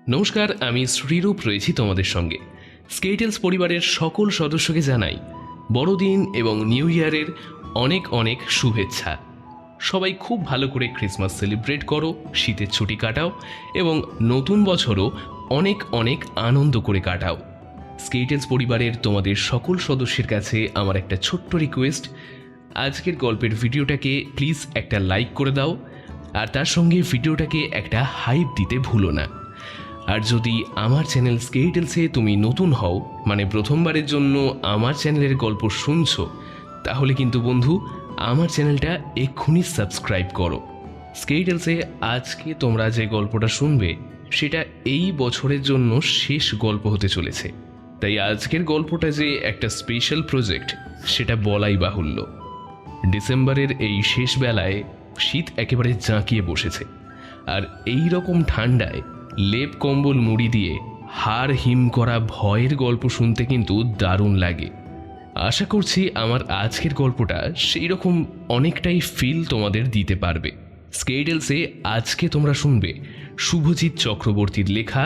নমস্কার, আমি শ্রীরূপ রয়েছি তোমাদের সঙ্গে। স্কেটেলস পরিবারের সকল সদস্যকে জানাই বড়দিন এবং নিউ ইয়ারের অনেক অনেক শুভেচ্ছা। সবাই খুব ভালো করে ক্রিসমাস সেলিব্রেট করো, শীতের ছুটি কাটাও এবং নতুন বছরও অনেক অনেক আনন্দ করে কাটাও। স্কেটেলস পরিবারের তোমাদের সকল সদস্যের কাছে আমার একটা ছোট্ট রিকোয়েস্ট, আজকের গল্পের ভিডিওটাকে প্লিজ একটা লাইক করে দাও, আর তার সঙ্গে ভিডিওটাকে একটা হাইপ দিতে ভুলো না। আর যদি আমার চ্যানেল স্কেটেলসে তুমি নতুন হও, মানে প্রথমবারের জন্য আমার চ্যানেলের গল্প শুনছো, তাহলে কিন্তু বন্ধু আমার চ্যানেলটা এক্ষুনি সাবস্ক্রাইব করো। স্কেটেলসে আজকে তোমরা যে গল্পটা শুনবে সেটা এই বছরের জন্য শেষ গল্প হতে চলেছে, তাই আজকের গল্পটা যে একটা স্পেশাল প্রজেক্ট সেটা বলাই বাহুল্য। ডিসেম্বরের এই শেষ বেলায় শীত একেবারে জাঁকিয়ে বসেছে, আর এই রকম ঠান্ডায় লেপ কম্বল মুড়ি দিয়ে হাড় হিম করা ভয়ের গল্প শুনতে কিন্তু দারুণ লাগে। আশা করছি আমার আজকের গল্পটা সেই রকম অনেকটাই ফিল তোমাদের দিতে পারবে। স্কেটেলসে আজকে তোমরা শুনবে শুভজিৎ চক্রবর্তীর লেখা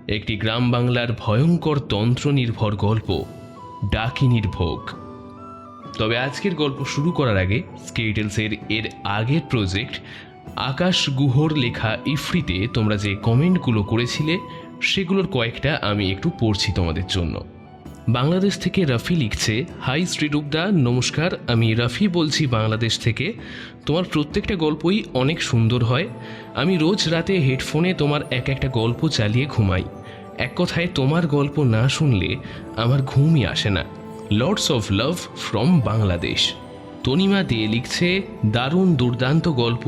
একটি গ্রাম বাংলার ভয়ঙ্কর তন্ত্র নির্ভর গল্প, ডাকিনীর ভোগ। তবে আজকের গল্প শুরু করার আগে স্কেটেলসের এর আগের প্রজেক্ট আকাশ গুহর লেখা ইফরিতে তোমরা যে কমেন্টগুলো করেছিলে সেগুলোর কয়েকটা আমি একটু পড়ছি তোমাদের জন্য। বাংলাদেশ থেকে রাফি লিখছে, হাই শ্রীরূপদা, নমস্কার, আমি রাফি বলছি বাংলাদেশ থেকে। তোমার প্রত্যেকটা গল্পই অনেক সুন্দর হয়। আমি রোজ রাতে হেডফোনে তোমার এক একটা গল্প চালিয়ে ঘুমাই। এক কথায় তোমার গল্প না শুনলে আমার ঘুমই আসে না। Lords of love from Bangladesh. Tanima দিয়ে লিখছে, দারুণ দুর্দান্ত গল্প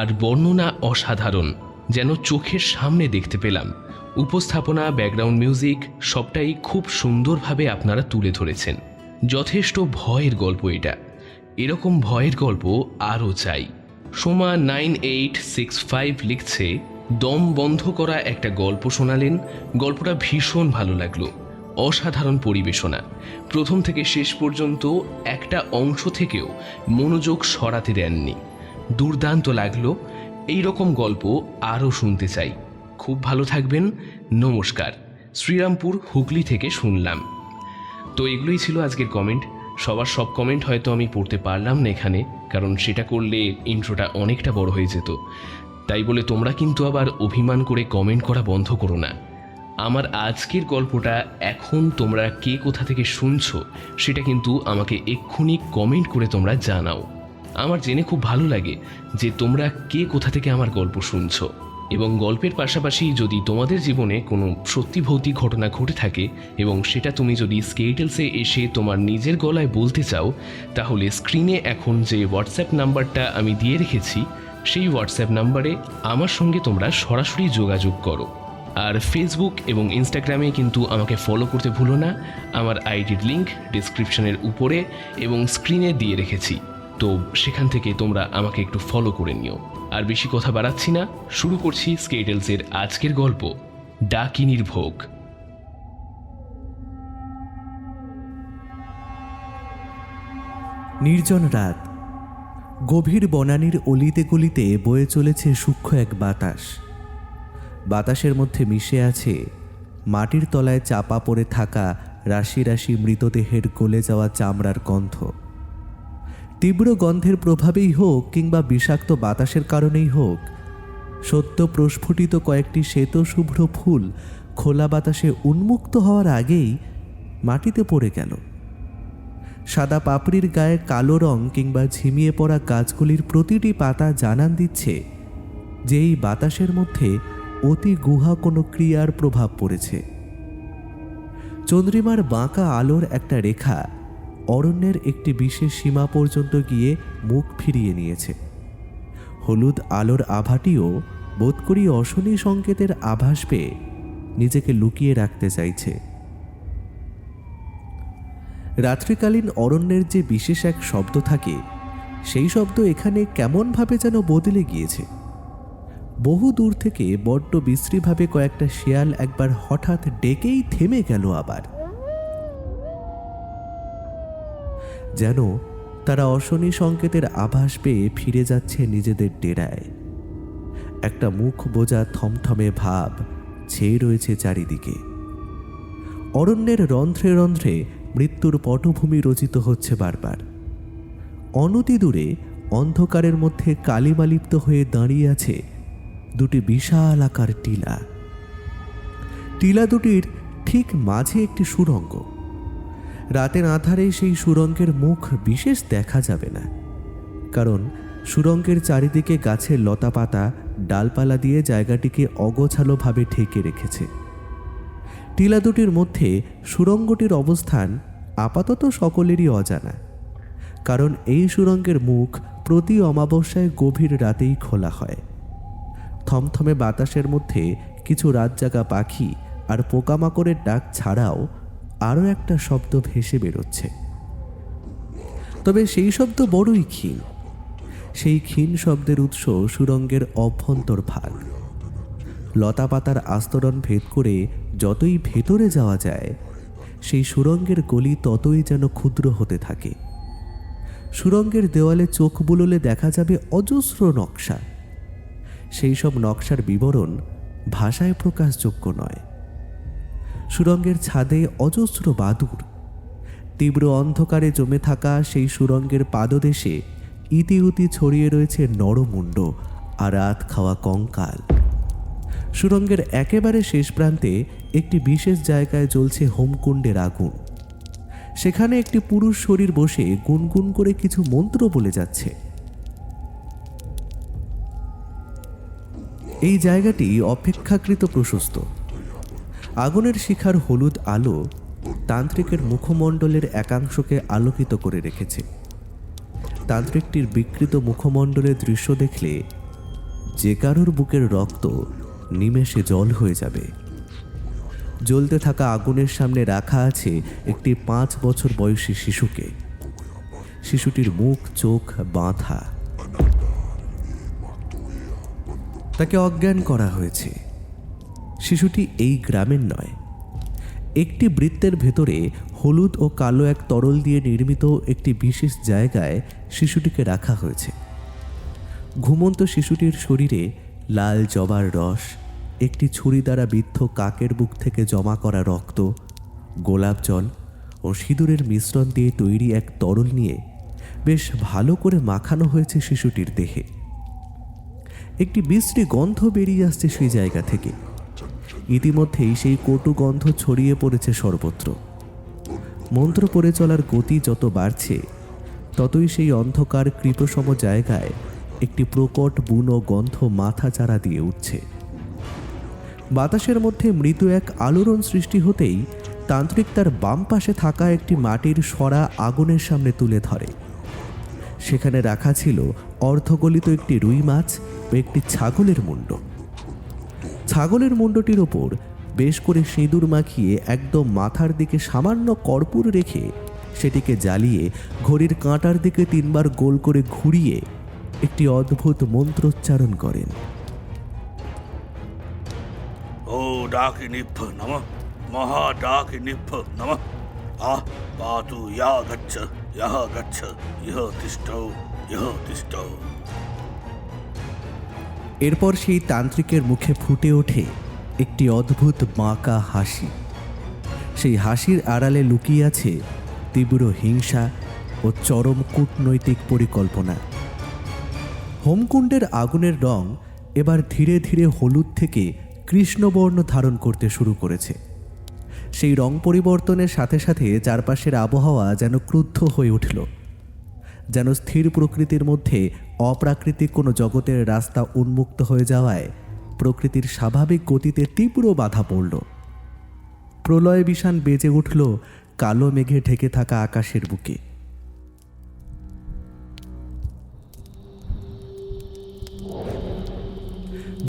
আর বর্ণনা অসাধারণ, যেন চোখের সামনে দেখতে পেলাম। উপস্থাপনা, ব্যাকগ্রাউন্ড মিউজিক সবটাই খুব সুন্দরভাবে আপনারা তুলে ধরেছেন। যথেষ্ট ভয়ের গল্প এটা, এরকম ভয়ের গল্প আরও চাই। সোমা 9865 লিখছে, দম বন্ধ করা একটা গল্প শোনালেন, গল্পটা ভীষণ ভালো লাগলো, অসাধারণ পরিবেশনা, প্রথম থেকে শেষ পর্যন্ত একটা অংশ থেকেও মনোযোগ সরাতে দেননি, দুর্দান্ত লাগলো। এই রকম গল্প আরও শুনতে চাই। খুব ভালো থাকবেন, নমস্কার। শ্রীরামপুর, হুগলি থেকে শুনলাম। তো এগুলোই ছিল আজকের কমেন্ট। সবার সব কমেন্ট হয়তো আমি পড়তে পারলাম না এখানে, কারণ সেটা করলে ইন্ট্রোটা অনেকটা বড় হয়ে যেত। তাই বলে তোমরা কিন্তু আবার অভিমান করে কমেন্ট করা বন্ধ করো না। আমার আজকের গল্পটা এখন তোমরা কে কোথা থেকে শুনছো সেটা কিন্তু আমাকে এক্ষুনি কমেন্ট করে তোমরা জানাও। আমার জেনে খুব ভালো লাগে যে তোমরা কে কোথা থেকে আমার গল্প শুনছো। এবং গল্পের পাশাপাশি যদি তোমাদের জীবনে কোনো সত্যি ভৌতিক ঘটনা ঘটে থাকে এবং সেটা তুমি যদি স্কেটেলসে এসে তোমার নিজের গলায় বলতে চাও, তাহলে স্ক্রিনে এখন যে হোয়াটসঅ্যাপ নাম্বারটা আমি দিয়ে রেখেছি সেই হোয়াটসঅ্যাপ নাম্বারে আমার সঙ্গে তোমরা সরাসরি যোগাযোগ করো। আর ফেসবুক এবং ইনস্টাগ্রামে কিন্তু আমাকে ফলো করতে ভুলো না। আমার আইডির লিঙ্ক ডিসক্রিপশনের উপরে এবং স্ক্রিনে দিয়ে রেখেছি, তো সেখান থেকে তোমরা আমাকে একটু ফলো করে নিও। আর বেশি কথা বাড়াচ্ছি না, শুরু করছি স্কেটেলসের আজকের গল্প, ডাকিনীর ভোগ। নির্জন রাত, গভীর বনানীর অলিতে গলিতে বয়ে চলেছে সূক্ষ্ম এক বাতাস। বাতাসের মধ্যে মিশে আছে মাটির তলায় চাপা পড়ে থাকা রাশি রাশি মৃতদেহের গলে যাওয়া চামড়ার গন্ধ। তীব্র গন্ধের প্রভাবেই হোক কিংবা বিষাক্ত বাতাসের কারণেই হোক, সদ্য প্রস্ফুটিত কয়েকটি শ্বেত শুভ্র ফুল খোলা বাতাসে উন্মুক্ত হওয়ার আগেই মাটিতে পড়ে গেল। সাদা পাপড়ির গায়ে কালো রং কিংবা ঝিমিয়ে পড়া গাছগুলির প্রতিটি পাতা জানান দিচ্ছে যে এই বাতাসের মধ্যে অতি গুহা কোনো ক্রিয়ার প্রভাব পড়েছে। চন্দ্রিমার বাঁকা আলোর একটা রেখা অরণ্যের একটি বিশেষ সীমা পর্যন্ত গিয়ে মুখ ফিরিয়ে নিয়েছে। হলুদ আলোর আভাটিও বোধ করি অশনি সংকেতের আভাস পেয়ে নিজেকে লুকিয়ে রাখতে চাইছে। রাত্রিকালীন অরণ্যের যে বিশেষ এক শব্দ থাকে, সেই শব্দ এখানে কেমনভাবে যেন বদলে গিয়েছে। বহু দূর থেকে বড্ড বিশ্রীভাবে কয়েকটা শেয়াল একবার হঠাৎ ডেকেই থেমে গেল, আবার যেন তারা অশনি সংকেতের আভাস পেয়ে ফিরে যাচ্ছে নিজেদের ডেরায়। একটা মুখ বোঝা থমথমে ভাব ছেয়ে রয়েছে চারিদিকে। অরণ্যের রন্ধ্রে রন্ধ্রে মৃত্যুর পটভূমি রচিত হচ্ছে বারবার। অনতি দূরে অন্ধকারের মধ্যে কালিমালিপ্ত হয়ে দাঁড়িয়ে আছে দুটি বিশাল আকার টিলা। টিলা দুটির ঠিক মাঝে একটি সুড়ঙ্গ। রাতের আঁধারে সেই সুড়ঙ্গের মুখ বিশেষ দেখা যাবে না, কারণ সুড়ঙ্গের চারিদিকে গাছের লতাপাতা ডালপালা দিয়ে জায়গাটিকে অগোছালোভাবে ঢেকে রেখেছে। টিলা দুটির মধ্যে সুড়ঙ্গটির অবস্থান আপাতত সকলেরই অজানা, কারণ এই সুড়ঙ্গের মুখ প্রতি অমাবস্যায় গভীর রাতেই খোলা হয়। থমথমে বাতাসের মধ্যে কিছু রাতজাগা পাখি আর পোকামাকড়ের ডাক ছাড়াও আরও একটা শব্দ ভেসে বেরোচ্ছে। তবে সেই শব্দ বড়ই ক্ষীণ। সেই ক্ষীণ শব্দের উৎস সুড়ঙ্গের অভ্যন্তরভাগ। লতাপাতার আস্তরণ ভেদ করে যতই ভেতরে যাওয়া যায়, সেই সুড়ঙ্গের গলি ততই যেন ক্ষুদ্র হতে থাকে। সুড়ঙ্গের দেওয়ালে চোখ বুলোলে দেখা যাবে অজস্র নকশা। সেই সব নকশার বিবরণ ভাষায় প্রকাশযোগ্য নয়। সুড়ঙ্গের ছাদে অজস্র বাদুড়। তীব্র অন্ধকারে জমে থাকা সেই সুড়ঙ্গের পাদদেশে ইতিউতি ছড়িয়ে রয়েছে নরমুণ্ড আর রাত খাওয়া কঙ্কাল। সুড়ঙ্গের একেবারে শেষ প্রান্তে একটি বিশেষ জায়গায় জ্বলছে হোমকুণ্ডের আগুন। সেখানে একটি পুরুষ শরীর বসে গুনগুন করে কিছু মন্ত্র বলে যাচ্ছে। এই জায়গাটি অপেক্ষাকৃত প্রশস্ত। আগুনের শিখার হলুদ আলো তান্ত্রিকের মুখমণ্ডলের একাংশকে আলোকিত করে রেখেছে। তান্ত্রিকটির বিকৃত মুখমণ্ডলের দৃশ্য দেখলে যে কারোর বুকের রক্ত নিমেষে জল হয়ে যাবে। জ্বলতে থাকা আগুনের সামনে রাখা আছে একটি 5 বছর বয়সী শিশুকে। শিশুটির মুখ চোখ বাঁধা। তাকে অজ্ঞান করা হয়েছে। শিশুটি এই গ্রামের নয়। একটি বৃত্তের ভেতরে হলুদ ও কালো এক তরল দিয়ে নির্মিত একটি বিশেষ জায়গায় শিশুটিকে রাখা হয়েছে। ঘুমন্ত শিশুটির শরীরে লাল জবার রস, একটি ছুরি দ্বারা বিদ্ধ কাকের বুক থেকে জমা করা রক্ত, গোলাপ জল ও সিঁদুরের মিশ্রণ দিয়ে তৈরি এক তরল নিয়ে বেশ ভালো করে মাখানো হয়েছে শিশুটির দেহে। একটি বিশ্রী গন্ধ বেরিয়ে আসছে সেই জায়গা থেকে। ইতিমধ্যেই সেই কটু গন্ধ ছড়িয়ে পড়েছে সর্বত্র। মন্ত্র পড়ে চলার গতি যত বাড়ছে, ততই সেই অন্ধকার কৃপসম জায়গায় একটি প্রকট বুনো গন্ধ মাথা চারা দিয়ে উঠছে। বাতাসের মধ্যে মৃদু এক আলোড়ন সৃষ্টি হতেই তান্ত্রিক তার বাম পাশে থাকা একটি মাটির সরা আগুনের সামনে তুলে ধরে। সেখানে রাখা ছিল অর্ধগলিত একটি রুই মাছ ও একটি ছাগলের মুন্ড। ছাগলের মুন্ডটির ওপর বেশ করে সিঁদুর মাখিয়ে একদম মাথার দিকে সামান্য কর্পূর রেখে সেটিকে জ্বালিয়ে ঘড়ির কাঁটার দিকে 3 বার গোল করে ঘুরিয়ে একটি অদ্ভুত মন্ত্রোচ্চারণ করেন। ও ডাকিনিভ্য নমঃ, মহাডাকিনিভ্য নমঃ। আহ পাতু ইয়া গচ্ছ, ইহ গচ্ছ, ইহ তিষ্ঠৌ, ইহ তিষ্ঠৌ। এরপর সেই তান্ত্রিকের মুখে ফুটে ওঠে একটি অদ্ভুত বাঁকা হাসি। সেই হাসির আড়ালে লুকিয়ে আছে তীব্র হিংসা ও চরম কূটনৈতিক পরিকল্পনা। হোমকুণ্ডের আগুনের রং এবার ধীরে ধীরে হলুদ থেকে কৃষ্ণবর্ণ ধারণ করতে শুরু করেছে। সেই রং পরিবর্তনের সাথে সাথে চারপাশের আবহাওয়া যেন ক্রুদ্ধ হয়ে উঠল। যেন স্থির প্রকৃতির মধ্যে অপ্রাকৃতিক কোনো জগতের রাস্তা উন্মুক্ত হয়ে যাওয়ায় প্রকৃতির স্বাভাবিক গতিতে তীব্র বাধা পড়ল। প্রলয় বিষাণ বেজে উঠল কালো মেঘে ঢেকে থাকা আকাশের বুকে।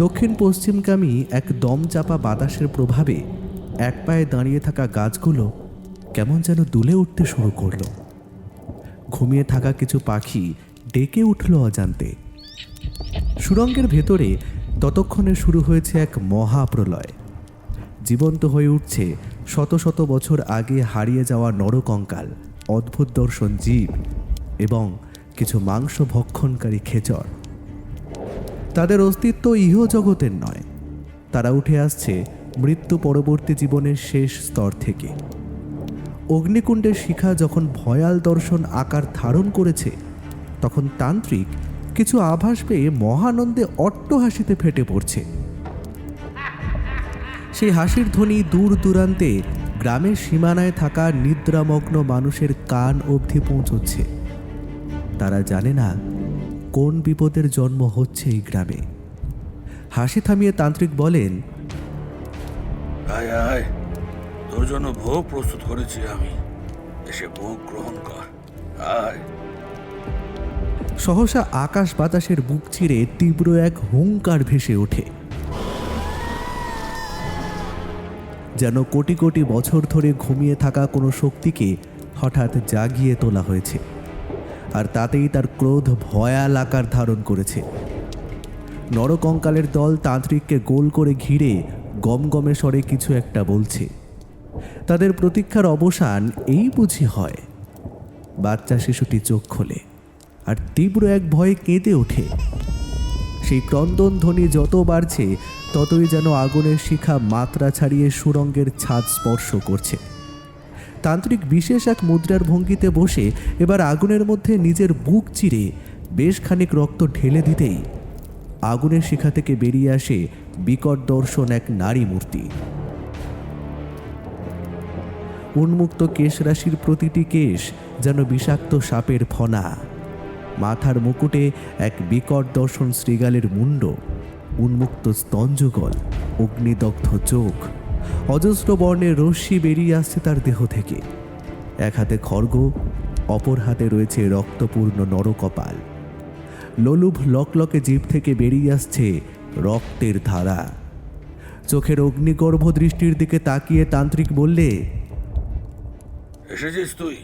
দক্ষিণ পশ্চিমগামী এক দমচাপা বাতাসের প্রভাবে এক পায়ে দাঁড়িয়ে থাকা গাছগুলো কেমন যেন দুলে উঠতে শুরু করল। ঘুমিয়ে থাকা কিছু পাখি ডেকে উঠল অজান্তে। সুড়ঙ্গের ভেতরে ততক্ষণে শুরু হয়েছে এক মহাপ্রলয়। জীবন্ত হয়ে উঠছে শত শত বছর আগে হারিয়ে যাওয়া নরকঙ্কাল, অদ্ভুত দর্শন জীব এবং কিছু মাংস ভক্ষণকারী খেচর। তাদের অস্তিত্ব ইহ জগতের নয়। তারা উঠে আসছে মৃত্যু পরবর্তী জীবনের শেষ স্তর থেকে। অগ্নিকুণ্ডের শিখা যখন ভয়াল দর্শন আকার ধারণ করেছে, তখন তান্ত্রিক কিছু আভাস পেয়ে মহানন্দে অট্টহাসিতে ফেটে পড়ছে। সেই হাসির ধ্বনি দূর দূরান্তে গ্রামের সীমানায় থাকা নিদ্রামগ্ন মানুষের কান অবধি পৌঁছচ্ছে। তারা জানে না কোন বিপদের জন্ম হচ্ছে এই গ্রামে। হাসি থামিয়ে তান্ত্রিক বলেন, আয় আয়, তোর জন্য ভোগ প্রস্তুত করেছি আমি, এসে ভোগ গ্রহণ কর, আয়। সহসা আকাশ বাতাসের বুক চিরে তীব্র এক হুঙ্কার ভেসে ওঠে, যেন কোটি কোটি বছর ধরে ঘুমিয়ে থাকা কোনো শক্তিকে হঠাৎ জাগিয়ে তোলা হয়েছে। আর তাতেই তার ক্রোধ ভয়াল আকার ধারণ করেছে। নরকঙ্কালের দল তান্ত্রিককে গোল করে ঘিরে গমগমে স্বরে কিছু একটা বলছে। তাদের প্রতীক্ষার অবসান এই বুঝি হয়। বাচ্চা শিশুটি চোখ খোলে আর তীব্র এক ভয়ে কেঁদে ওঠে। সেই ক্রন্দন ধ্বনি যত বাড়ছে, ততই যেন আগুনের শিখা মাত্রা ছাড়িয়ে সুরঙ্গের ছাদ স্পর্শ করছে। তান্ত্রিক বিশেষ এক মুদ্রার ভঙ্গিতে বসে এবার আগুনের মধ্যে নিজের বুক চিরে বেশ খানিক রক্ত ঢেলে দিতেই আগুনের শিখা থেকে বেরিয়ে আসে বিকট দর্শন এক নারী মূর্তি। উন্মুক্ত কেশরাশির প্রতিটি কেশ যেন বিষাক্ত সাপের ফনা। মাথার মুকুটে এক বিকট দর্শন শৃগালের মুন্ড, উন্মুক্ত স্তঞ্জগল, অগ্নিদগ্ধ চোখ, অজস্র বর্ণের রশ্মি বেরিয়ে আসছে তার দেহ থেকে। এক হাতে খড়গ, অপর হাতে রয়েছে রক্তপূর্ণ নরকপাল। লোলুভ লকলকে জিভ থেকে বেরিয়ে আসছে রক্তের ধারা। চোখের অগ্নিগর্ভ দৃষ্টির দিকে তাকিয়ে তান্ত্রিক বললে, এসেছিস তুই,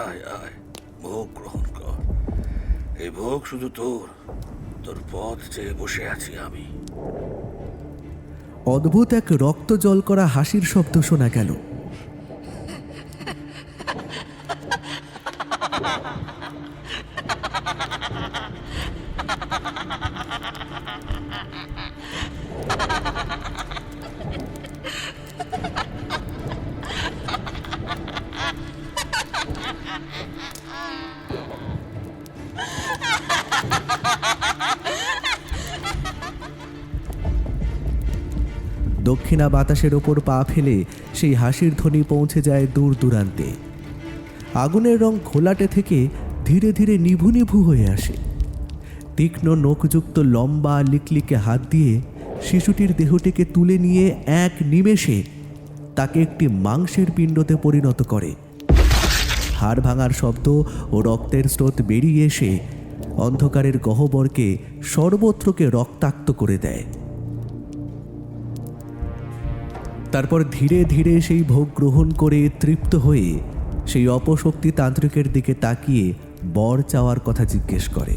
আয় আয়, ভোগ গ্রহণ কর। এই ভোগ শুধু তোর, তোর পথ চেয়ে বসে আছি আমি। অদ্ভুত এক রক্ত জল করা হাসির শব্দ শোনা গেল। দক্ষিণা বাতাসের ওপর পা ফেলে সেই হাসির ধ্বনি পৌঁছে যায় দূর দূরান্তে। আগুনের রং ঘোলাটে থেকে ধীরে ধীরে নিভু নিভু হয়ে আসে। তীক্ষ্ণ নখযুক্ত লম্বা লিকলিকে হাত দিয়ে শিশুটির দেহটিকে তুলে নিয়ে এক নিমেষে তাকে একটি মাংসের পিণ্ডতে পরিণত করে। হাড় ভাঙার শব্দ ও রক্তের স্রোত বেরিয়ে এসে অন্ধকারের গহ্বরকে সর্বত্রকে রক্তাক্ত করে দেয়। তারপর ধীরে ধীরে সেই ভোগ গ্রহণ করে তৃপ্ত হয়ে সেই অপশক্তি তান্ত্রিকের দিকে তাকিয়ে বর চাওয়ার কথা জিজ্ঞেস করে।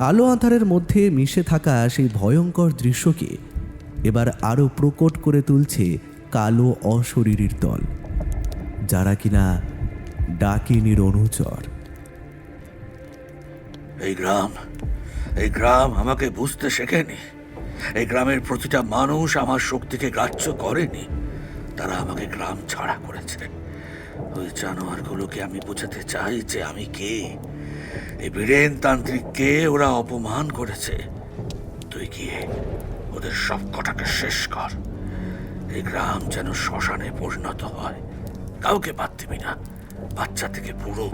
আলো আঁধারের মধ্যে মিশে থাকা সেই ভয়ঙ্কর দৃশ্যকে এবার আরও প্রকট করে তুলছে কালো অশরীরীর দল, যারা কিনা ডাকিনীর অনুচর। এই গ্রাম আমাকে বুঝতে শেখেনি। এই গ্রামের প্রতিটা মানুষ আমার শক্তিকে গ্রাহ্য করেনি। তারা আমাকে গ্রাম ছাড়া করেছে। ওই জানোয়ারগুলোকে আমি বোঝাতে চাই যে আমি কে। এই বীরেন তান্ত্রিককে ওরা অপমান করেছে। তুই গিয়ে ওদের সব কটাকে শেষ কর। এই গ্রাম যেন শ্মশানে পরিণত হয়। কাউকে বাদ দিবি না, বাচ্চা থেকে বুড়ো,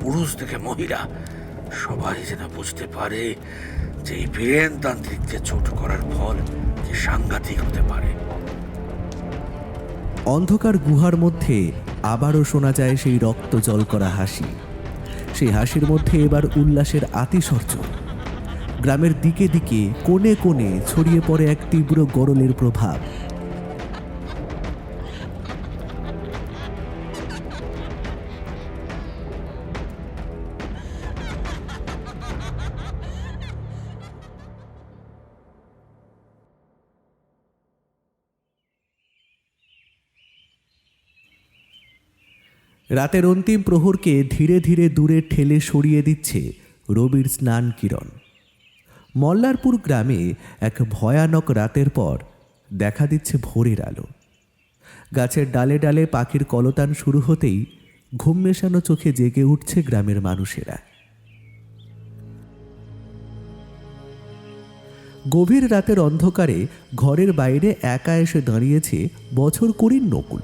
পুরুষ থেকে মহিলা, সবাই যেন বুঝতে পারে যে এই বীরেন তান্ত্রিককে ছোট করার ফল যে সাংঘাতিক হতে পারে। অন্ধকার গুহার মধ্যে আবারও শোনা যায় সেই রক্ত জল করা হাসি। সেই হাসির মধ্যে এবার উল্লাসের আতিশর্য। গ্রামের দিকে দিকে কোণে কোণে ছড়িয়ে পড়ে এক তীব্র গরলের প্রভাব। রাতের অন্তিম প্রহরকে ধীরে ধীরে দূরে ঠেলে সরিয়ে দিচ্ছে রবির স্নান কিরণ। মল্লারপুর গ্রামে এক ভয়ানক রাতের পর দেখা দিচ্ছে ভোরের আলো। গাছের ডালে ডালে পাখির কলতান শুরু হতেই ঘুম মেশানো চোখে জেগে উঠছে গ্রামের মানুষেরা। গভীর রাতের অন্ধকারে ঘরের বাইরে একা এসে দাঁড়িয়েছে বছর কুড়ির নকুল।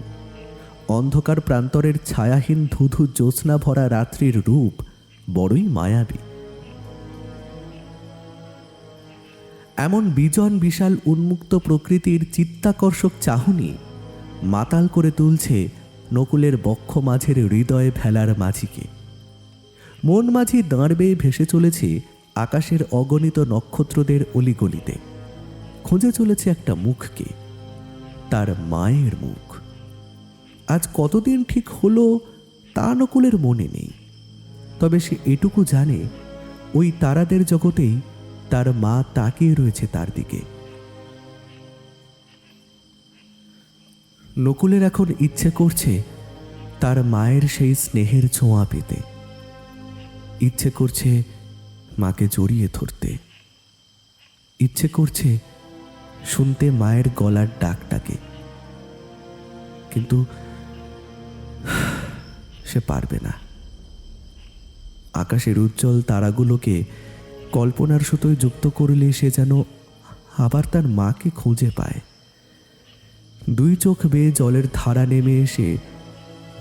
অন্ধকার প্রান্তরের ছায়াহীন ধুধু জ্যোৎস্না ভরা রাত্রির রূপ বড়ই মায়াবী। এমন বিজন বিশাল উন্মুক্ত প্রকৃতির চিত্তাকর্ষক চাহনি মাতাল করে তুলছে নকুলের বক্ষ মাঝের হৃদয়ে ফেলার মাঝিকে। মন মাঝি দাঁড় বেয়ে ভেসে চলেছে আকাশের অগণিত নক্ষত্রদের অলিগলিতে, খুঁজে চলেছে একটা মুখকে, তার মায়ের মুখ। আজ কতদিন ঠিক হলো তা নকুলের মনে নেই, তবে সে এটুকু জানে ওই তারাদের জগতেই তার মা তাকিয়ে রয়েছে তার দিকে। নকুলের এখন ইচ্ছে করছে তার মায়ের সেই স্নেহের ছোঁয়া পেতে, ইচ্ছে করছে মাকে জড়িয়ে ধরতে, ইচ্ছে করছে শুনতে মায়ের গলার ডাকটাকে, কিন্তু সে পারবে না। আকাশের উজ্জ্বল তারাগুলোকে কল্পনার সুতোয় যুক্ত করলে সে যেন আবার তার মাকে খুঁজে পায়। দুই চোখ বেয়ে জলের ধারা নেমে এসে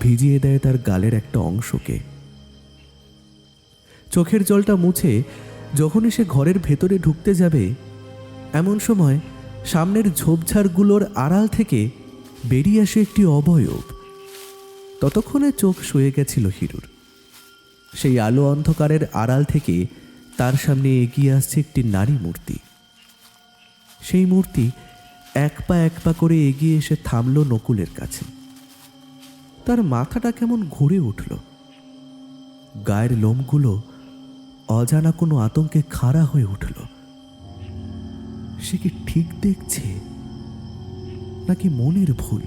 ভিজিয়ে দেয় তার গালের একটা অংশকে। চোখের জলটা মুছে যখনই সে ঘরের ভেতরে ঢুকতে যাবে, এমন সময় সামনের ঝোপঝাড়গুলোর আড়াল থেকে বেরিয়ে আসে একটি অবয়ব। ততক্ষণে চোখ শুয়ে গেছিল হিরুর। সেই আলো অন্ধকারের আড়াল থেকে তার সামনে এগিয়ে আসছে একটি নারী মূর্তি। সেই মূর্তি এক পা করে এগিয়ে এসে থামল নকুলের কাছে। তার মাথাটা কেমন ঘুরে উঠল, গায়ের লোমগুলো অজানা কোনো আতঙ্কে খাড়া হয়ে উঠল। সে কি ঠিক দেখছে নাকি মনের ভুল?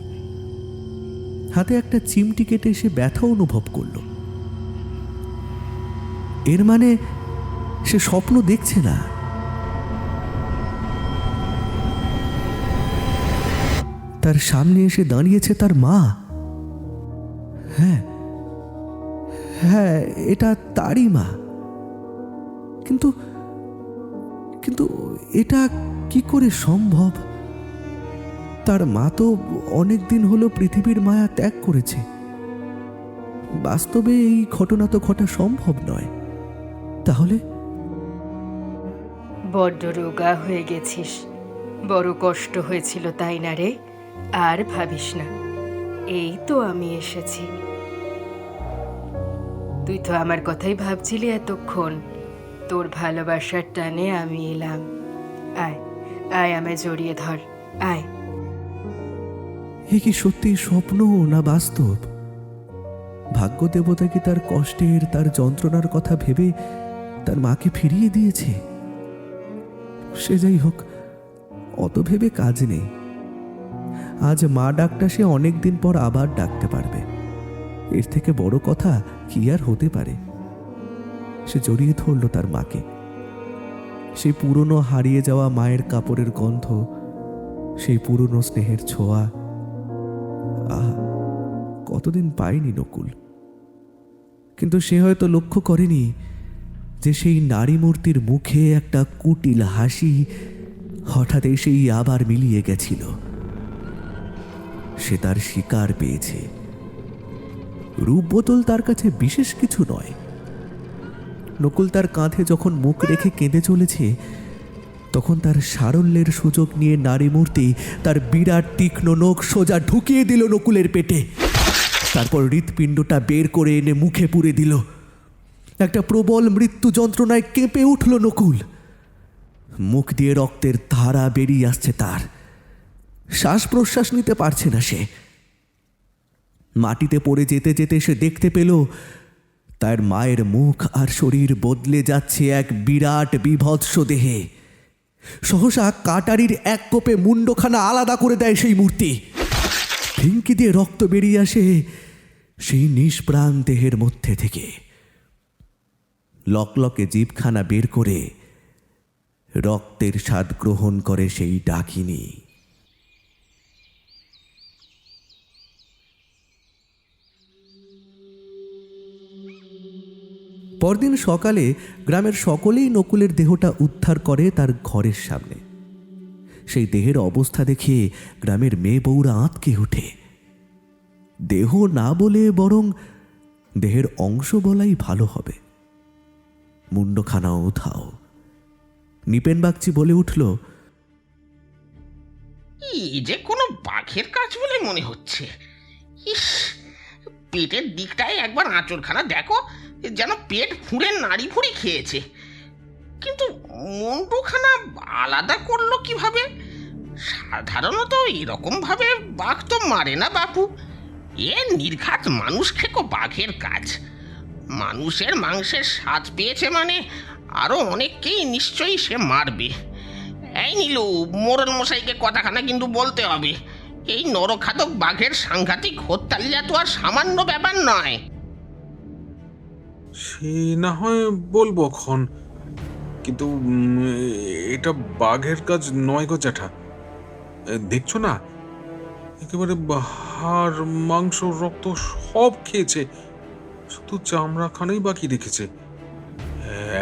হাতে একটা চিমটি কেটে সে ব্যথা অনুভব করল। এর মানে সে স্বপ্ন দেখছে না। তার সামনে এসে দাঁড়িয়েছে তার মা। হ্যাঁ হ্যাঁ, এটা তারই মা। কিন্তু কিন্তু এটা কি করে সম্ভব? তার মা তো অনেক দিন হলো পৃথিবীর মায়া ত্যাগ করেছে। বাস্তবে এই ঘটনা তো ঘটা সম্ভব নয়। তাহলে বড্ড রোগা হয়ে গেছিস, বড় কষ্ট হয়েছিল তাই না রে? আর ভাবিস না, এই তো আমি এসেছি। তুই তো আমার কথাই ভাবছিলি এতক্ষণ। তোর ভালোবাসার টানে আমি এলাম। আয় আয়, আমায় জড়িয়ে ধর, আয়। এ কি সত্যি স্বপ্ন না বাস্তব? ভাগ্য দেবতা কি তার কষ্টের, তার যন্ত্রণার কথা ভেবে তার মাকে ফিরিয়ে দিয়েছে? সে যাই হোক, অত ভেবে কাজ নেই। আজ মা ডাকটা সে অনেকদিন পর আবার ডাকতে পারবে। এর থেকে বড় কথা কি আর হতে পারে? সে জড়িয়ে ধরল তার মাকে। সেই পুরনো হারিয়ে যাওয়া মায়ের কাপড়ের গন্ধ, সেই পুরনো স্নেহের ছোঁয়া, আহা, কতদিন পায়নি নকুল। কিন্তু সে হয়তো লক্ষ্য করেনি যে সেই নারী মূর্তির মুখে একটা কুটিল হাসি হঠাৎ এসেই আবার মিলিয়ে গেছিল। সে তার শিকার পেয়েছে। রূপ বদল তার কাছে বিশেষ কিছু নয়। নকুল তার কাঁধে যখন মুখ রেখে কেঁদে চলেছে, তখন তার সারল্যের সুযোগ নিয়ে নারী মূর্তি তার বিরাট তীক্ষ্ণ নখ সোজা ঢুকিয়ে দিল নকুলের পেটে। তারপর হৃৎপিণ্ডটা বের করে এনে মুখে পুরে দিল। একটা প্রবল মৃত্যু যন্ত্রণায় কেঁপে উঠল নকুল। মুখ দিয়ে রক্তের ধারা বেরিয়ে আসছে তার। শ্বাস প্রশ্বাস নিতে পারছে না সে। মাটিতে পড়ে যেতে যেতে সে দেখতে পেল তার মায়ের মুখ আর শরীর বদলে যাচ্ছে এক বিরাট বিভৎস দেহে। সহসা কাটারির এক কোপে মুন্ডখানা আলাদা করে দেয় সেই মূর্তি। ফিঙ্কি দিয়ে রক্ত বেরিয়ে আসে সেই নিষ্প্রাণ দেহের মধ্যে থেকে। লকলকে জিভখানা বের করে রক্তের স্বাদ গ্রহণ করে সেই ডাকিনী। পরদিন সকালে গ্রামের সকলেই নকুলের দেহটা উদ্ধার করে তার ঘরের সামনে। সেই দেহের অবস্থা দেখে গ্রামের মেয়ে বউরা আঁতকে ওঠে। দেহ না বলে বরং দেহের অংশ বলাই ভালো হবে। মুন্ডখানা উধাও। নিপেন বাগচি বলে উঠল, এই যে কোনো বাঘের কাজ বলে মনে হচ্ছে। ইস, পেটের দিকটায় একবার আঁচড়খানা দেখো, যেন পেট ফুঁড়ে নাড়ি ভুড়ি খেয়েছে। কিন্তু মুন্ডুখানা আলাদা করলো কিভাবে? সাধারণত এরকম ভাবে বাঘ তো মারে না বাপু। এ নির্ঘাত মানুষ খেকো বাঘের কাজ। মানুষের মাংসের স্বাদ পেয়েছে মানে আরো অনেককেই নিশ্চয়ই সে মারবে। এই নীলু, মোড়ল মশাইকে কথাখানা কিন্তু বলতে হবে। এই নরখাতক বাঘের সাংঘাতিক হত্যালীলা তো আর সামান্য ব্যাপার নয়। সে না হয় বলবো খন, কিন্তু এটা বাঘের কাজ নয় গো জ্যাঠা। দেখছো না, একেবারে হাড় মাংস রক্ত সব খেয়েছে, শুধু চামড়াখানেই বাকি রেখেছে।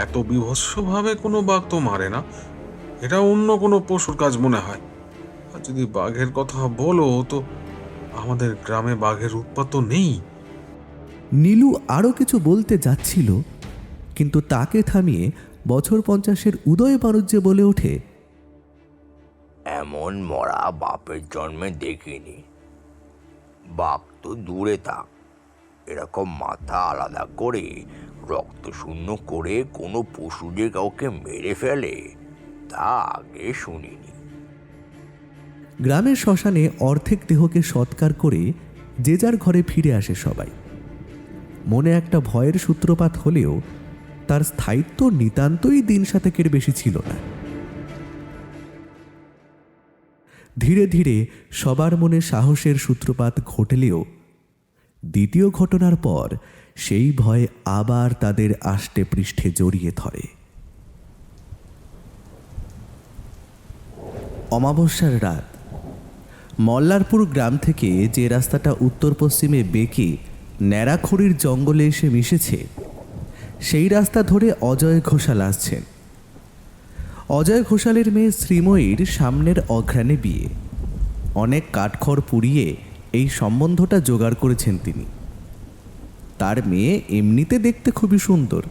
এত বিভৎসভাবে কোনো বাঘ তো মারে না, এটা অন্য কোনো পশুর কাজ মনে হয়। আর যদি বাঘের কথা বলো তো আমাদের গ্রামে বাঘের উৎপাত তো নেই। নীলু আরও কিছু বলতে যাচ্ছিল, কিন্তু তাকে থামিয়ে বছর 50-এর উদয় বাণিজ্য বলে ওঠে, এমন মরা বাপের জন্মে দেখিনি। বাপ তো দূরে থাক, এরকম মাথা আলাদা করে রক্ত শূন্য করে কোনো পশু যে কাউকে মেরে ফেলে তা আগে শুনিনি। গ্রামের শ্মশানে অর্ধেক দেহকে সৎকার করে যে যার ঘরে ফিরে আসে সবাই। মনে একটা ভয়ের সূত্রপাত হলেও তার স্থায়িত্ব নিতান্তই দিন সাতেকের বেশি ছিল না। ধীরে ধীরে সবার মনে সাহসের সূত্রপাত ঘটলেও দ্বিতীয় ঘটনার পর সেই ভয় আবার তাদের আষ্টে পৃষ্ঠে জড়িয়ে ধরে। অমাবস্যার রাত। মল্লারপুর গ্রাম থেকে যে রাস্তাটা উত্তর পশ্চিমে বেঁকে ন্যাড়াখড়ির জঙ্গলে এসে মিশেছে, সেই রাস্তা ধরে অজয় ঘোষাল আসছেন। অজয় ঘোষালের মেয়ে শ্রীময়ীর সামনের অঘ্রাণে বিয়ে। অনেক কাঠখড় পুড়িয়ে এই সম্বন্ধটা জোগাড় করেছেন তিনি। তার মেয়ে এমনিতে দেখতে খুবই সুন্দর,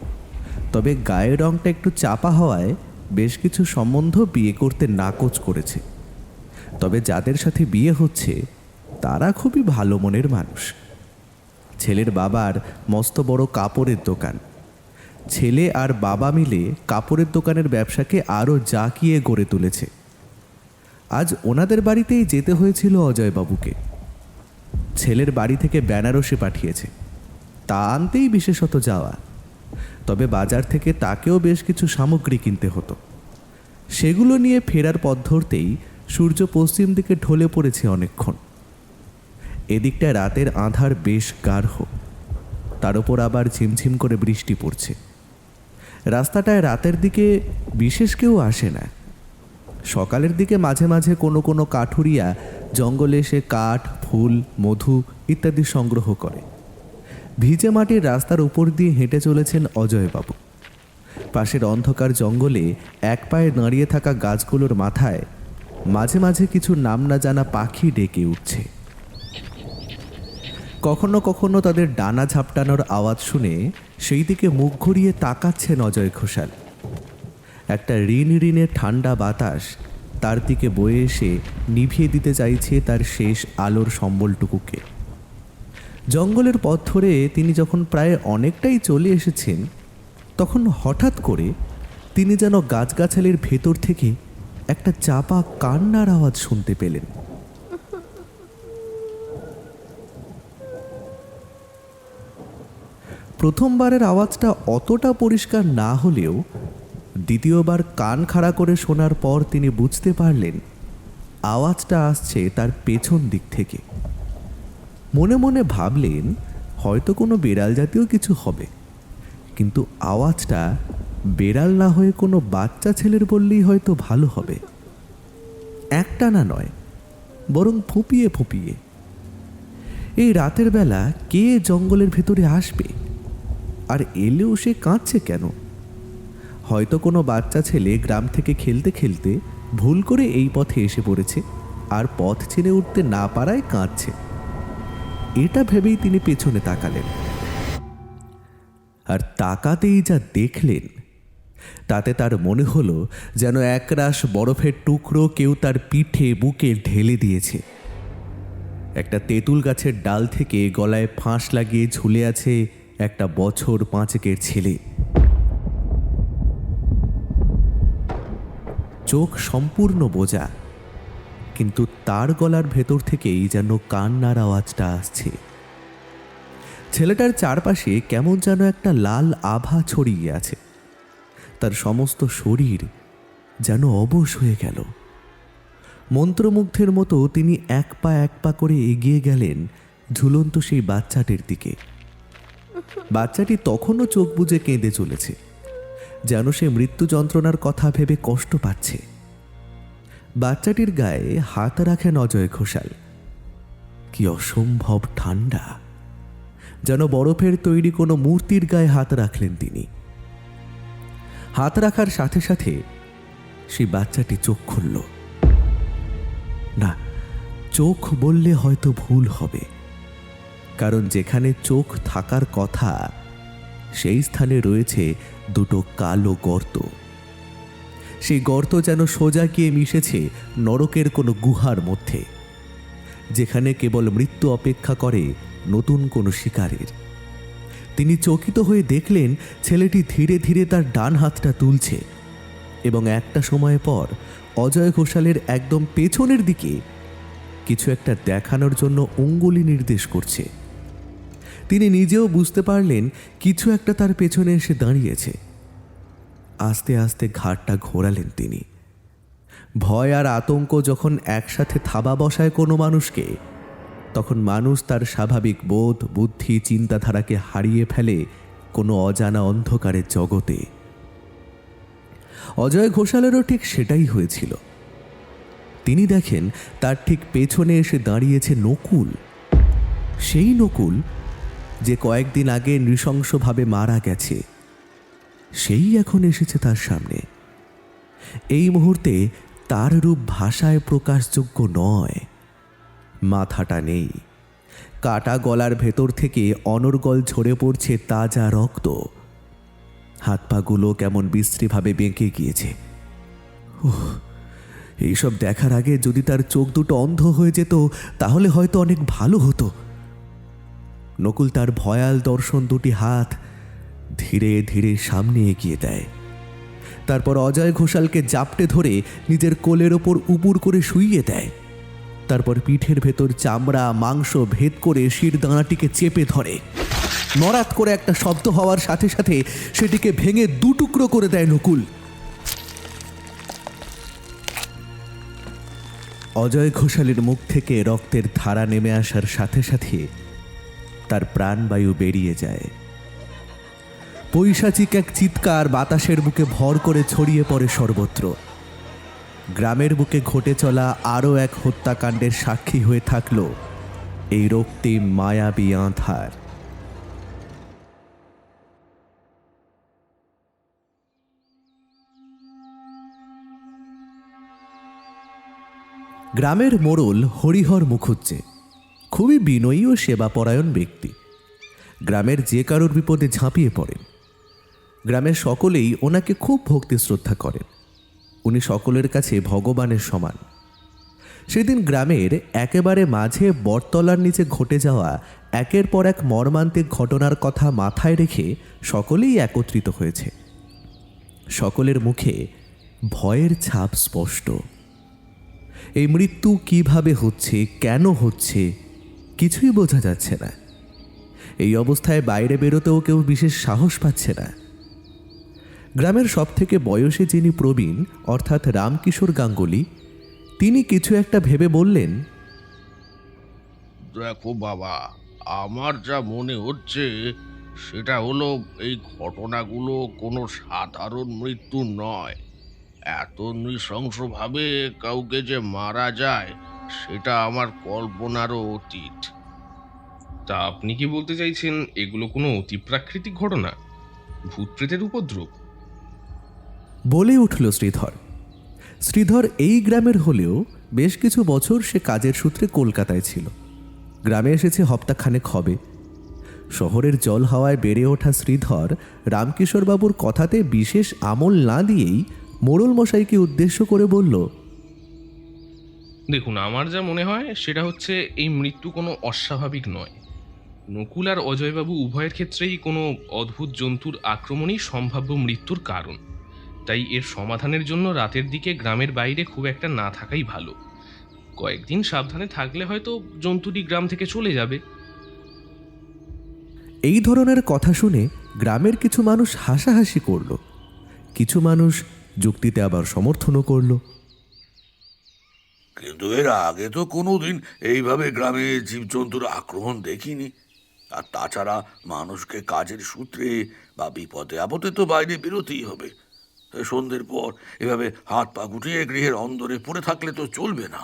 তবে গায়ের রংটা একটু চাপা হওয়ায় বেশ কিছু সম্বন্ধ বিয়ে করতে নাকচ করেছে। তবে যাদের সাথে বিয়ে হচ্ছে তারা খুবই ভালো মনের মানুষ। ছেলের বাবার মস্ত বড় কাপড়ের দোকান। ছেলে আর বাবা মিলে কাপড়ের দোকানের ব্যবসাকে আরও জাঁকিয়ে গড়ে তুলেছে। আজ ওনাদের বাড়িতেই যেতে হয়েছিল অজয়বাবুকে। ছেলের বাড়ি থেকে বেনারসে পাঠিয়েছে, তা আনতেই বিশেষত যাওয়া। তবে বাজার থেকে তাকেও বেশ কিছু সামগ্রী কিনতে হতো। সেগুলো নিয়ে ফেরার পথ ধরতেই সূর্য পশ্চিম দিকে ঢলে পড়েছে অনেকক্ষণ। এদিকটা রাতের আঁধার বেশ গাঢ়, তার উপর আবার ঝিমঝিম করে বৃষ্টি পড়ছে। রাস্তাটায় রাতের দিকে বিশেষ কেউ আসে না। সকালের দিকে মাঝে মাঝে কোনো কোনো কাঠুরিয়া জঙ্গলে এসে কাঠ, ফুল, মধু ইত্যাদি সংগ্রহ করে। ভিজে মাটির রাস্তার উপর দিয়ে হেঁটে চলেছেন অজয়বাবু। পাশের অন্ধকার জঙ্গলে এক পায়ে দাঁড়িয়ে থাকা গাছগুলোর মাথায় মাঝে মাঝে কিছু নাম না জানা পাখি ডেকে উঠছে। কখনো কখনো তাদের ডানা ঝাপটানোর আওয়াজ শুনে সেই দিকে মুখ ঘুরিয়ে তাকাচ্ছেন অজয় ঘোষাল। একটা ঋণ ঋণে ঠান্ডা বাতাস তার দিকে বয়ে এসে নিভিয়ে দিতে চাইছে তার শেষ আলোর সম্বলটুকুকে। জঙ্গলের পথ ধরে তিনি যখন প্রায় অনেকটাই চলে এসেছেন, তখন হঠাৎ করে তিনি যেন গাছগাছালির ভেতর থেকে একটা চাপা কান্নার আওয়াজ শুনতে পেলেন। প্রথমবারের আওয়াজটা অতটা পরিষ্কার না হলেও দ্বিতীয়বার কান খাড়া করে শোনার পর তিনি বুঝতে পারলেন আওয়াজটা আসছে তার পেছন দিক থেকে। মনে মনে ভাবলেন হয়তো কোনো বেড়াল জাতীয় কিছু হবে, কিন্তু আওয়াজটা বেড়াল না হয়ে কোনো বাচ্চা ছেলের বললেই হয়তো ভালো হবে। একটা না নয়, বরং ফুপিয়ে ফুপিয়ে। এই রাতের বেলা কে জঙ্গলের ভেতরে আসবে? আর এলেও সে কাঁদছে কেন? হয়তো কোনো বাচ্চা ছেলে গ্রাম থেকে খেলতে খেলতে ভুল করে এই পথে এসে পড়েছে আর পথ ছেড়ে উঠতে না পারায় কাঁদছে। এটা ভেবেই তিনি পেছনে তাকালেন, আর তাকাতেই যা দেখলেন তাতে তার মনে হলো যেন একরাশ বরফের টুকরো কেউ তার পিঠে বুকে ঢেলে দিয়েছে। একটা তেঁতুল গাছের ডাল থেকে গলায় ফাঁস লাগিয়ে ঝুলে আছে একটা বছর 5 ছেলে। চোখ সম্পূর্ণ বোঝা, কিন্তু তার গলার ভেতর থেকেই যেন কান্নার আওয়াজটা আসছে। ছেলেটার চারপাশে কেমন যেন একটা লাল আভা ছড়িয়ে আছে। তার সমস্ত শরীর যেন অবশ হয়ে গেল। মন্ত্রমুগ্ধের মতো তিনি এক পা করে এগিয়ে গেলেন ঝুলন্ত সেই বাচ্চাটির দিকে। বাচ্চাটি তখনও চোখ বুজে কেঁদে চলেছে, যেন সে মৃত্যু যন্ত্রণার কথা ভেবে কষ্ট পাচ্ছে। বাচ্চাটির গায়ে হাত রাখেন অজয় ঘোষাল। কি অসম্ভব ঠান্ডা, যেন বরফের তৈরি কোনো মূর্তির গায়ে হাত রাখলেন তিনি। হাত রাখার সাথে সাথে সেই বাচ্চাটি চোখ খুলল। না, চোখ বললে হয়তো ভুল হবে, কারণ যেখানে চোখ থাকার কথা সেই স্থানে রয়েছে দুটো কালো গর্ত। সেই গর্ত যেন সোজা গিয়ে মিশেছে নরকের কোনো গুহার মধ্যে, যেখানে কেবল মৃত্যু অপেক্ষা করে নতুন কোনো শিকারের। তিনি চকিত হয়ে দেখলেন ছেলেটি ধীরে ধীরে তার ডান হাতটা তুলছে এবং একটা সময় পর অজয় ঘোষালের একদম পেছনের দিকে কিছু একটা দেখানোর জন্য অঙ্গুলি নির্দেশ করছে। তিনি নিজেও বুঝতে পারলেন কিছু একটা তার পেছনে এসে দাঁড়িয়েছে। আস্তে আস্তে ঘাড়টা ঘোরালেন তিনি। ভয় আর আতঙ্ক যখন একসাথে থাবা বসায় কোনো মানুষকে, তখন মানুষ তার স্বাভাবিক বোধ, বুদ্ধি, চিন্তাধারাকে হারিয়ে ফেলে কোনো অজানা অন্ধকারের জগতে। অজয় ঘোষালেরও ঠিক সেটাই হয়েছিল। তিনি দেখেন তার ঠিক পেছনে এসে দাঁড়িয়েছে নকুল, সেই নকুল যে কয়েকদিন আগে নৃশংসভাবে মারা গেছে। সেই এখন এসেছে তার সামনে। এই মুহূর্তে তার রূপ ভাষায় প্রকাশযোগ্য নয়। মাথাটা নেই, কাটা গলার ভেতর থেকে অনর্গল ঝরে পড়ছে তাজা রক্ত। হাত পাগুলো কেমন বিশ্রীভাবে বেঁকে গিয়েছে। এইসব দেখার আগে যদি তার চোখ দুটো অন্ধ হয়ে যেত তাহলে হয়তো অনেক ভালো হতো। নকুল তার ভয়াল দর্শন দুটি হাত ধীরে ধীরে সামনে এগিয়ে দেয়। তারপর অজয় ঘোষালকে জাপটে ধরে নিজের কোলের ওপর উপুর করে শুইয়ে দেয়। তারপর পিঠের ভেতর চামড়া মাংস ভেদ করে শিরদাঁড়াটিকে চেপে ধরে। নড়াত করে একটা শব্দ হওয়ার সাথে সাথে সেটিকে ভেঙে দুটুকরো করে দেয় নকুল। অজয় ঘোষালের মুখ থেকে রক্তের ধারা নেমে আসার সাথে সাথে তার প্রাণবায়ু বেরিয়ে যায়। পৈশাচিক এক চিৎকার বাতাসের বুকে ভর করে ছড়িয়ে পড়ে সর্বত্র। গ্রামের বুকে ঘটে চলা আরও এক হত্যাকাণ্ডের সাক্ষী হয়ে থাকল এই রক্তিম মায়াবী আঁধার। গ্রামের মোড়ল হরিহর মুখুজ্জে খুবই বিনয়ী ও সেবাপরায়ণ ব্যক্তি। গ্রামের যে কারোর বিপদে ঝাঁপিয়ে পড়েন। গ্রামের সকলেই ওনাকে খুব ভক্তি শ্রদ্ধা করেন। উনি সকলের কাছে ভগবানের সমান। সেদিন গ্রামের একেবারে মাঝে বটতলার নিচে ঘটে যাওয়া একের পর এক মর্মান্তিক ঘটনার কথা মাথায় রেখে সকলেই একত্রিত হয়েছে। সকলের মুখে ভয়ের ছাপ স্পষ্ট। এই মৃত্যু কিভাবে হচ্ছে, কেন হচ্ছে, কিছুই বোঝা যাচ্ছে না। এই অবস্থায় বাইরে বেরোতেও কেউ বিশেষ সাহস পাচ্ছে না। গ্রামের সবথেকে বয়সে যিনি প্রবীণ অর্থাৎ রামকিশোর গাঙ্গুলি, তিনি কিছু একটা ভেবে বললেন, দেখো বাবা, আমার যা মনে হচ্ছে সেটা হলো এই ঘটনাগুলো কোনো সাধারণ মৃত্যু নয়। এত নৃশংসভাবে কাউকে যে মারা যায় সেটা আমার কল্পনারও অতীত। তা আপনি কি বলতে চাইছেন এগুলো কোনো অতিপ্রাকৃতিক ঘটনা, ভূত প্রেতের উপদ্রব? বলে উঠল শ্রীধর। শ্রীধর এই গ্রামের হলেও বেশ কিছু বছর সে কাজের সূত্রে কলকাতায় ছিল। গ্রামে এসেছে হপ্তাখানেক হবে। শহরের জল হাওয়ায় বেড়ে ওঠা শ্রীধর রামকিশোরবাবুর কথাতে বিশেষ আমল না দিয়েই মোড়ল মশাইকে উদ্দেশ্য করে বলল, দেখুন, আমার যা মনে হয় সেটা হচ্ছে এই মৃত্যু কোনো অস্বাভাবিক নয়। নকুল আর অজয়বাবু উভয়ের ক্ষেত্রেই কোনো অদ্ভুত জন্তুর আক্রমণই সম্ভাব্য মৃত্যুর কারণ। তাই এর সমাধানের জন্য রাতের দিকে গ্রামের বাইরে খুব একটা না থাকাই ভালো। কয়েকদিন সাবধানে থাকলে হয়তো জন্তুটি গ্রাম থেকে চলে যাবে। এই ধরনের কথা শুনে গ্রামের কিছু মানুষ হাসাহাসি করল, কিছু মানুষ যুক্তিতে আবার সমর্থনও করল। কিন্তু এর আগে তো কোনোদিন এইভাবে গ্রামে জীবজন্তুর আক্রমণ দেখিনি। আর তাছাড়া মানুষকে কাজের সূত্রে বা বিপদে আপদে তো বাইরে বেরোতেই হবে। সন্ধ্যের পর এভাবে হাত পা গুটিয়ে গৃহের অন্দরে পড়ে থাকলে তো চলবে না।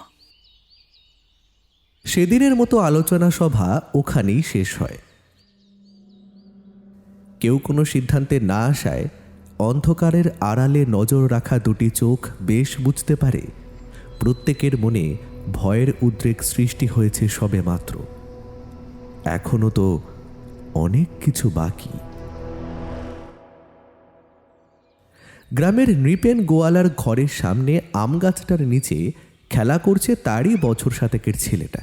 সেদিনের মতো আলোচনা সভা ওখানেই শেষ হয়। কেউ কোনো সিদ্ধান্তে না আসায় অন্ধকারের আড়ালে নজর রাখা দুটি চোখ বেশ বুঝতে পারে প্রত্যেকের মনে ভয়ের উদ্রেক সৃষ্টি হয়েছে সবে মাত্র। এখনো তো অনেক কিছু বাকি। গ্রামের নৃপেন গোয়ালার ঘরের সামনে আম গাছটার নিচে খেলা করছে তারই বছর সাতেকের ছেলেটা।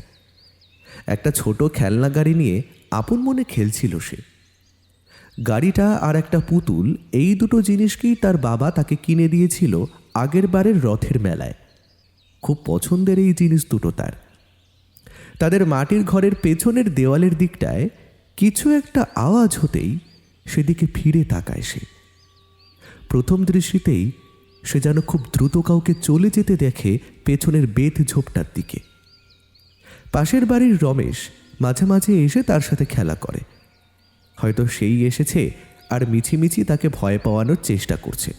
একটা ছোট খেলনা গাড়ি নিয়ে আপন মনে খেলছিল সে। গাড়িটা আর একটা পুতুল, এই দুটো জিনিসকেই তার বাবা তাকে কিনে দিয়েছিল আগের বারের রথের মেলায়। খুব পছন্দের এই জিনিস দুটো তার। তাদের মাটির ঘরের পেছনের দেওয়ালের দিকটায় কিছু একটা আওয়াজ হতেই সেদিকে ফিরে তাকায় সে। প্রথম দৃষ্টিতেই সে যেন খুব দ্রুত কাউকে চলে যেতে দেখে পেছনের বেত ঝোপটার দিকে। পাশের বাড়ির রমেশ মাঝে মাঝে এসে তার সাথে খেলা করে। হয়তো সেই এসেছে আর মিছিমিছি তাকে ভয় পাওয়ানোর চেষ্টা করছে।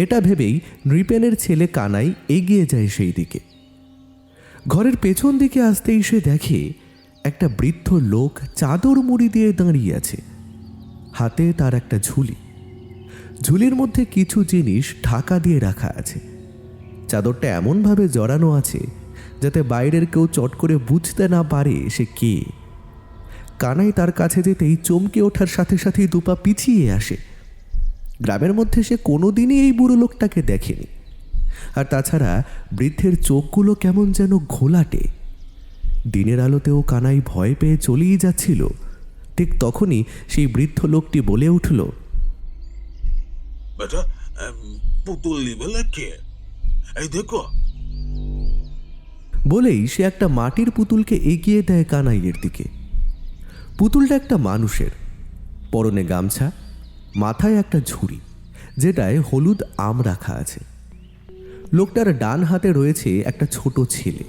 এটা ভেবেই নৃপেনের ছেলে কানাই এগিয়ে যায় সেই দিকে। ঘরের পেছন দিকে আসতেই সে দেখে একটা বৃদ্ধ লোক চাদর মুড়ি দিয়ে দাঁড়িয়ে আছে। হাতে তার একটা ঝুলি, ঝুলির মধ্যে কিছু জিনিস ঢাকা দিয়ে রাখা আছে। চাদরটা এমনভাবে জড়ানো আছে যাতে বাইরের কেউ চট করে বুঝতে না পারে সে কে। কানাই তার কাছে যেতেই চমকে ওঠার সাথে সাথেই দুপা পিছিয়ে আসে। গ্রামের মধ্যে সে কোনোদিনই এই বুড়ো লোকটাকে দেখেনি। আর তাছাড়া বৃদ্ধের চোখগুলো কেমন যেন ঘোলাটে। দিনের আলোতেও কানাই ভয় পেয়ে চলেই যাচ্ছিল। ঠিক তখনই সেই বৃদ্ধ লোকটি বলে উঠল, বেটা, পুতুল নিবে কে? এই দেখো। বলেই সে একটা মাটির পুতুলকে এগিয়ে দেয় কানাইয়ের দিকে। পুতুলটা একটা মানুষের, পরনে গামছা, মাথায় একটা ঝুড়ি যেটায় হলুদ আম রাখা আছে। লোকটার ডান হাতে রয়েছে একটা ছোট ছেলে।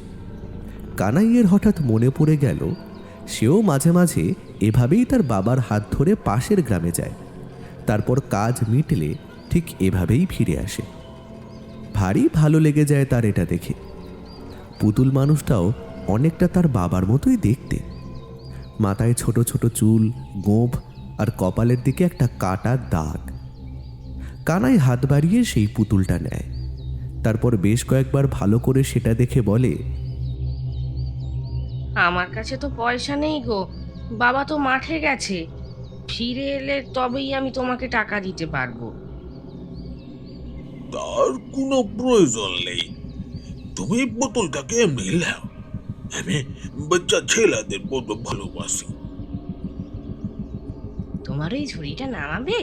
কানাইয়ের হঠাৎ মনে পড়ে গেল সেও মাঝে মাঝে এভাবেই তার বাবার হাত ধরে পাশের গ্রামে যায়, তারপর কাজ মিটলে ঠিক এভাবেই ফিরে আসে। ভারী ভালো লেগে যায় তার এটা দেখে। পুতুল মানুষটাও অনেকটা তার বাবার মতোই দেখতে। মাথায় ছোট ছোট চুল, গোঁফ আর কপালের দিকে একটা কাটার দাগ। কানাই হাত বাড়িয়ে সেই পুতুলটা নেয়। তারপর বেশ কয়েকবার ভালো করে সেটা দেখে বলে, আমার কাছে তো পয়সা নেই গো, বাবা তো মাঠে গেছে, ফিরে এলে তবেই আমি তোমাকে টাকা দিতে পারবো। তার কোনো প্রয়োজন নেই, তুমি পুতুলটাকে এমনি নাও। আমি বাচ্চা ছেলেদের বড় ভালোবাসি। তোমার ওই ঝুড়িটা নামাবে?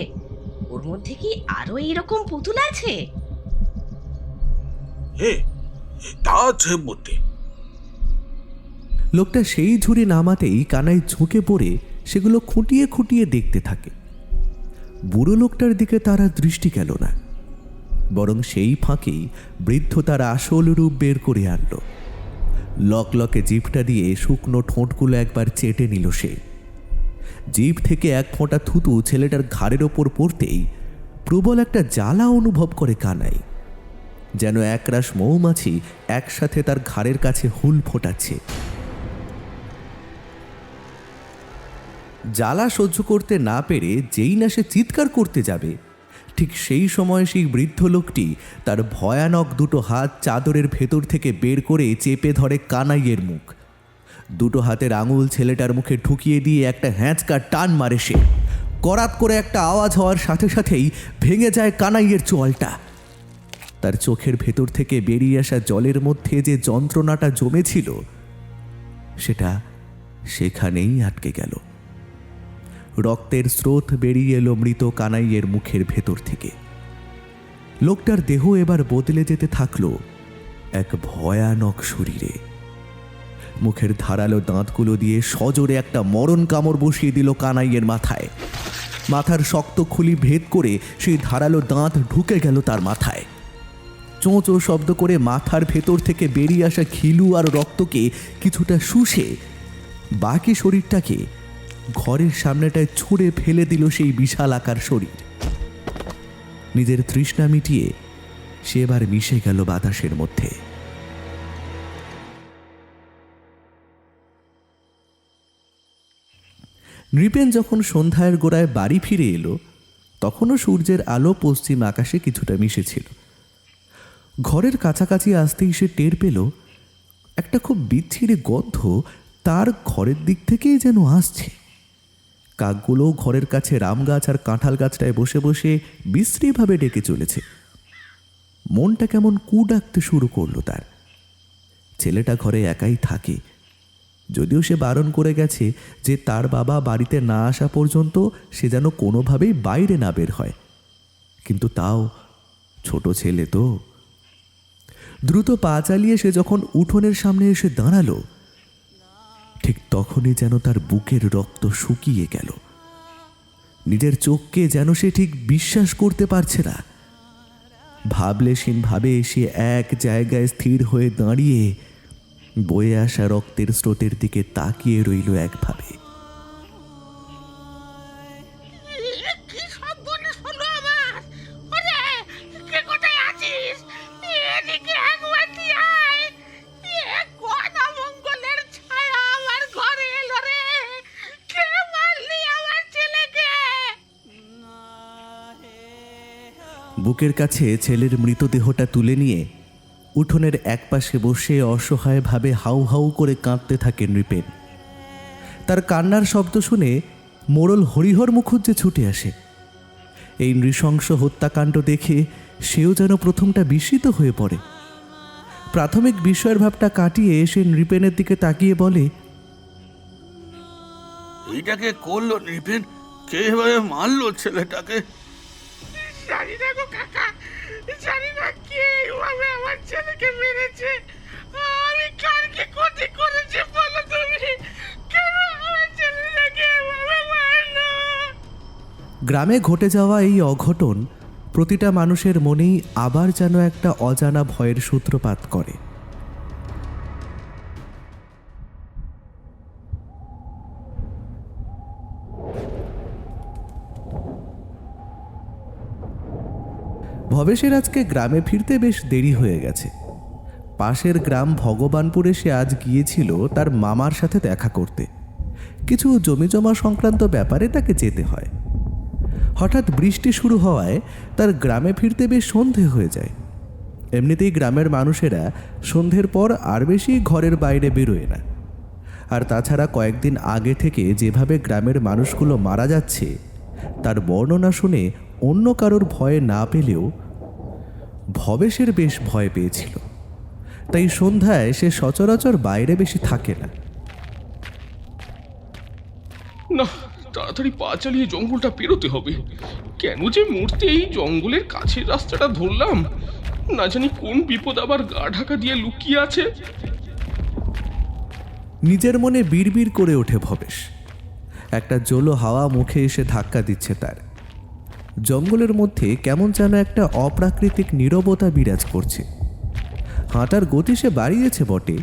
ওর মধ্যে কি আরো এইরকম পুতুল আছে? হ্যাঁ, তা আছে বটে। লোকটা সেই ঝুড়ি নামাতেই কানাই ঝুঁকে পড়ে সেগুলো খুঁটিয়ে খুঁটিয়ে দেখতে থাকে। বুড়ো লোকটার দিকে তারা দৃষ্টি গেল না, বরং সেই ফাঁকেই বৃদ্ধ তার আসল রূপ বের করে আনল। লকলকে জিভটা দিয়ে শুকনো ঠোঁটগুলো একবার চেটে নিল সে। জিভ থেকে এক ফোঁটা থুতু ছেলেটার ঘাড়ের ওপর পড়তেই প্রবল একটা জ্বালা অনুভব করে কানাই, যেন একরাশ মৌমাছি একসাথে তার ঘাড়ের কাছে হুল ফোটাচ্ছে। জ্বালা সহ্য করতে না পেরে যেই না সে চিৎকার করতে যাবে, ঠিক সেই সময় সেই বৃদ্ধ লোকটি তার ভয়ানক দুটো হাত চাদরের ভেতর থেকে বের করে চেপে ধরে কানাইয়ের মুখ। দুটো হাতের আঙুল ছেলেটার মুখে ঢুকিয়ে দিয়ে একটা হ্যাঁচকা টান মারে সে। করাত করে একটা আওয়াজ হওয়ার সাথে সাথেই ভেঙে যায় কানাইয়ের চোয়ালটা। তার চোখের ভেতর থেকে বেরিয়ে আসা জলের মধ্যে যে যন্ত্রণাটা জমেছিল সেটা সেখানেই আটকে গেল। রক্তের স্রোত বেরিয়ে এলো মৃত কানাইয়ের মুখের ভেতর থেকে। লোকটার দেহ এবার বদলে যেতে থাকলো এক ভয়ানক শরীরে। মুখের ধারালো দাঁতগুলো দিয়ে সজোরে একটা মরণ কামড় বসিয়ে দিল কানাইয়ের মাথায়। মাথার শক্ত খুলি ভেদ করে সেই ধারালো দাঁত ঢুকে গেল তার মাথায়। চোঁচো শব্দ করে মাথার ভেতর থেকে বেরিয়ে আসা খিলু আর রক্তকে কিছুটা শুষে বাকি শরীরটাকে ঘরের সামনেটায় ছুঁড়ে ফেলে দিল সেই বিশাল আকার শরীর। নিজের তৃষ্ণা মিটিয়ে সে এবার মিশে গেল বাতাসের মধ্যে। নৃপেন যখন সন্ধ্যার গোড়ায় বাড়ি ফিরে এলো তখনও সূর্যের আলো পশ্চিম আকাশে কিছুটা মিশেছিল। ঘরের কাছাকাছি আসতেই সে টের পেল একটা খুব বিচ্ছিরি গন্ধ তার ঘরের দিক থেকেই যেন আসছে। কাকগুলো ঘরের কাছে রাম গাছ আর কাঁঠাল গাছটায় বসে বসে বিশ্রীভাবে ডেকে চলেছে। মনটা কেমন কু ডাকতে শুরু করলো তার। ছেলেটা ঘরে একাই থাকে, যদিও সে বারণ করে গেছে যে তার বাবা বাড়িতে না আসা পর্যন্ত সে যেন কোনোভাবেই বাইরে না বের হয়, কিন্তু তাও ছোট ছেলে তো। দ্রুত পা চালিয়ে সে যখন উঠোনের সামনে এসে দাঁড়ালো ঠিক তখনই যেন তার বুকের রক্ত শুকিয়ে গেল। নিজের চোখকে যেন সে ঠিক বিশ্বাস করতে পারছে না। ভাবলেশীনভাবে সে এক জায়গায় স্থির হয়ে দাঁড়িয়ে বয়ে আসা রক্তের স্রোতের দিকে তাকিয়ে রইল একভাবে। কি সব বলিস হলো আমার? ওরে, কে কোথায় আছিস? এদিকে একবার দিয়ে আয়। কোন অমঙ্গলের ছায়া আমার ঘরে এলো রে? কে মারলি আমার ছেলেকে? বুকের কাছে ছেলের মৃতদেহটা তুলে নিয়ে উঠোনের একপাশে বসে অসহায়ভাবে হাউ হাউ করে কাঁদতে থাকে নৃপেন। তার কান্নার শব্দ শুনে মোড়ল হরিহর মুখুজ্জে ছুটে আসে। এই নৃশংস হত্যাকাণ্ড দেখে সেও যেন প্রথমটা বিস্মিত হয়ে পড়ে। প্রাথমিক বিস্ময়ের ভাবটা কাটিয়ে সে নৃপেনের দিকে তাকিয়ে বলে, এইটাকে করলো নৃপেন? কে এভাবে মারলো ছেলেটাকে? জানি না গো কাকা, জানি না কে এভাবে আমার ছেলেকে মেরেছে। আমি কার কি ক্ষতি করেছি বলো তুমি? কেন আমার ছেলেটাকে এভাবে মারলো? গ্রামে ঘটে যাওয়া এই অঘটন প্রতিটা মানুষের মনেই আবার যেন একটা অজানা ভয়ের সূত্রপাত করে। ভবেশের আজকে গ্রামে ফিরতে বেশ দেরি হয়ে গেছে। পাশের গ্রাম ভগবানপুরে সে আজ গিয়েছিল তার মামার সাথে দেখা করতে। কিছু জমিজমা সংক্রান্ত ব্যাপারে তাকে যেতে হয়। হঠাৎ বৃষ্টি শুরু হওয়ায় তার গ্রামে ফিরতে বেশ সন্ধে হয়ে যায়। এমনিতেই গ্রামের মানুষেরা সন্ধ্যের পর আর বেশি ঘরের বাইরে বেরোয় না। আর তাছাড়া কয়েকদিন আগে থেকে যেভাবে গ্রামের মানুষগুলো মারা যাচ্ছে তার বর্ণনা শুনে অন্য কারোর ভয় না পেলেও ভবেশের বেশ ভয় পেয়েছিল। তাই সন্ধ্যায় সে সচরাচর বাইরে বেশি থাকে না। না, তাড়াতাড়ি পা চালিয়ে জঙ্গলটা পেরোতে হবে। কেন যে মূর্তি এই জঙ্গলের কাছের রাস্তাটা ধরলাম, না জানি কোন বিপদ আবার গা ঢাকা দিয়ে লুকিয়ে আছে। নিজের মনে বিড়বিড় করে ওঠে ভবেশ। একটা জলো হাওয়া মুখে এসে ধাক্কা দিচ্ছে তার। জঙ্গলের মধ্যে কেমন যেন একটা অপ্রাকৃতিক নীরবতা বিরাজ করছে। হাঁটার গতি সে বাড়িয়েছে বটে,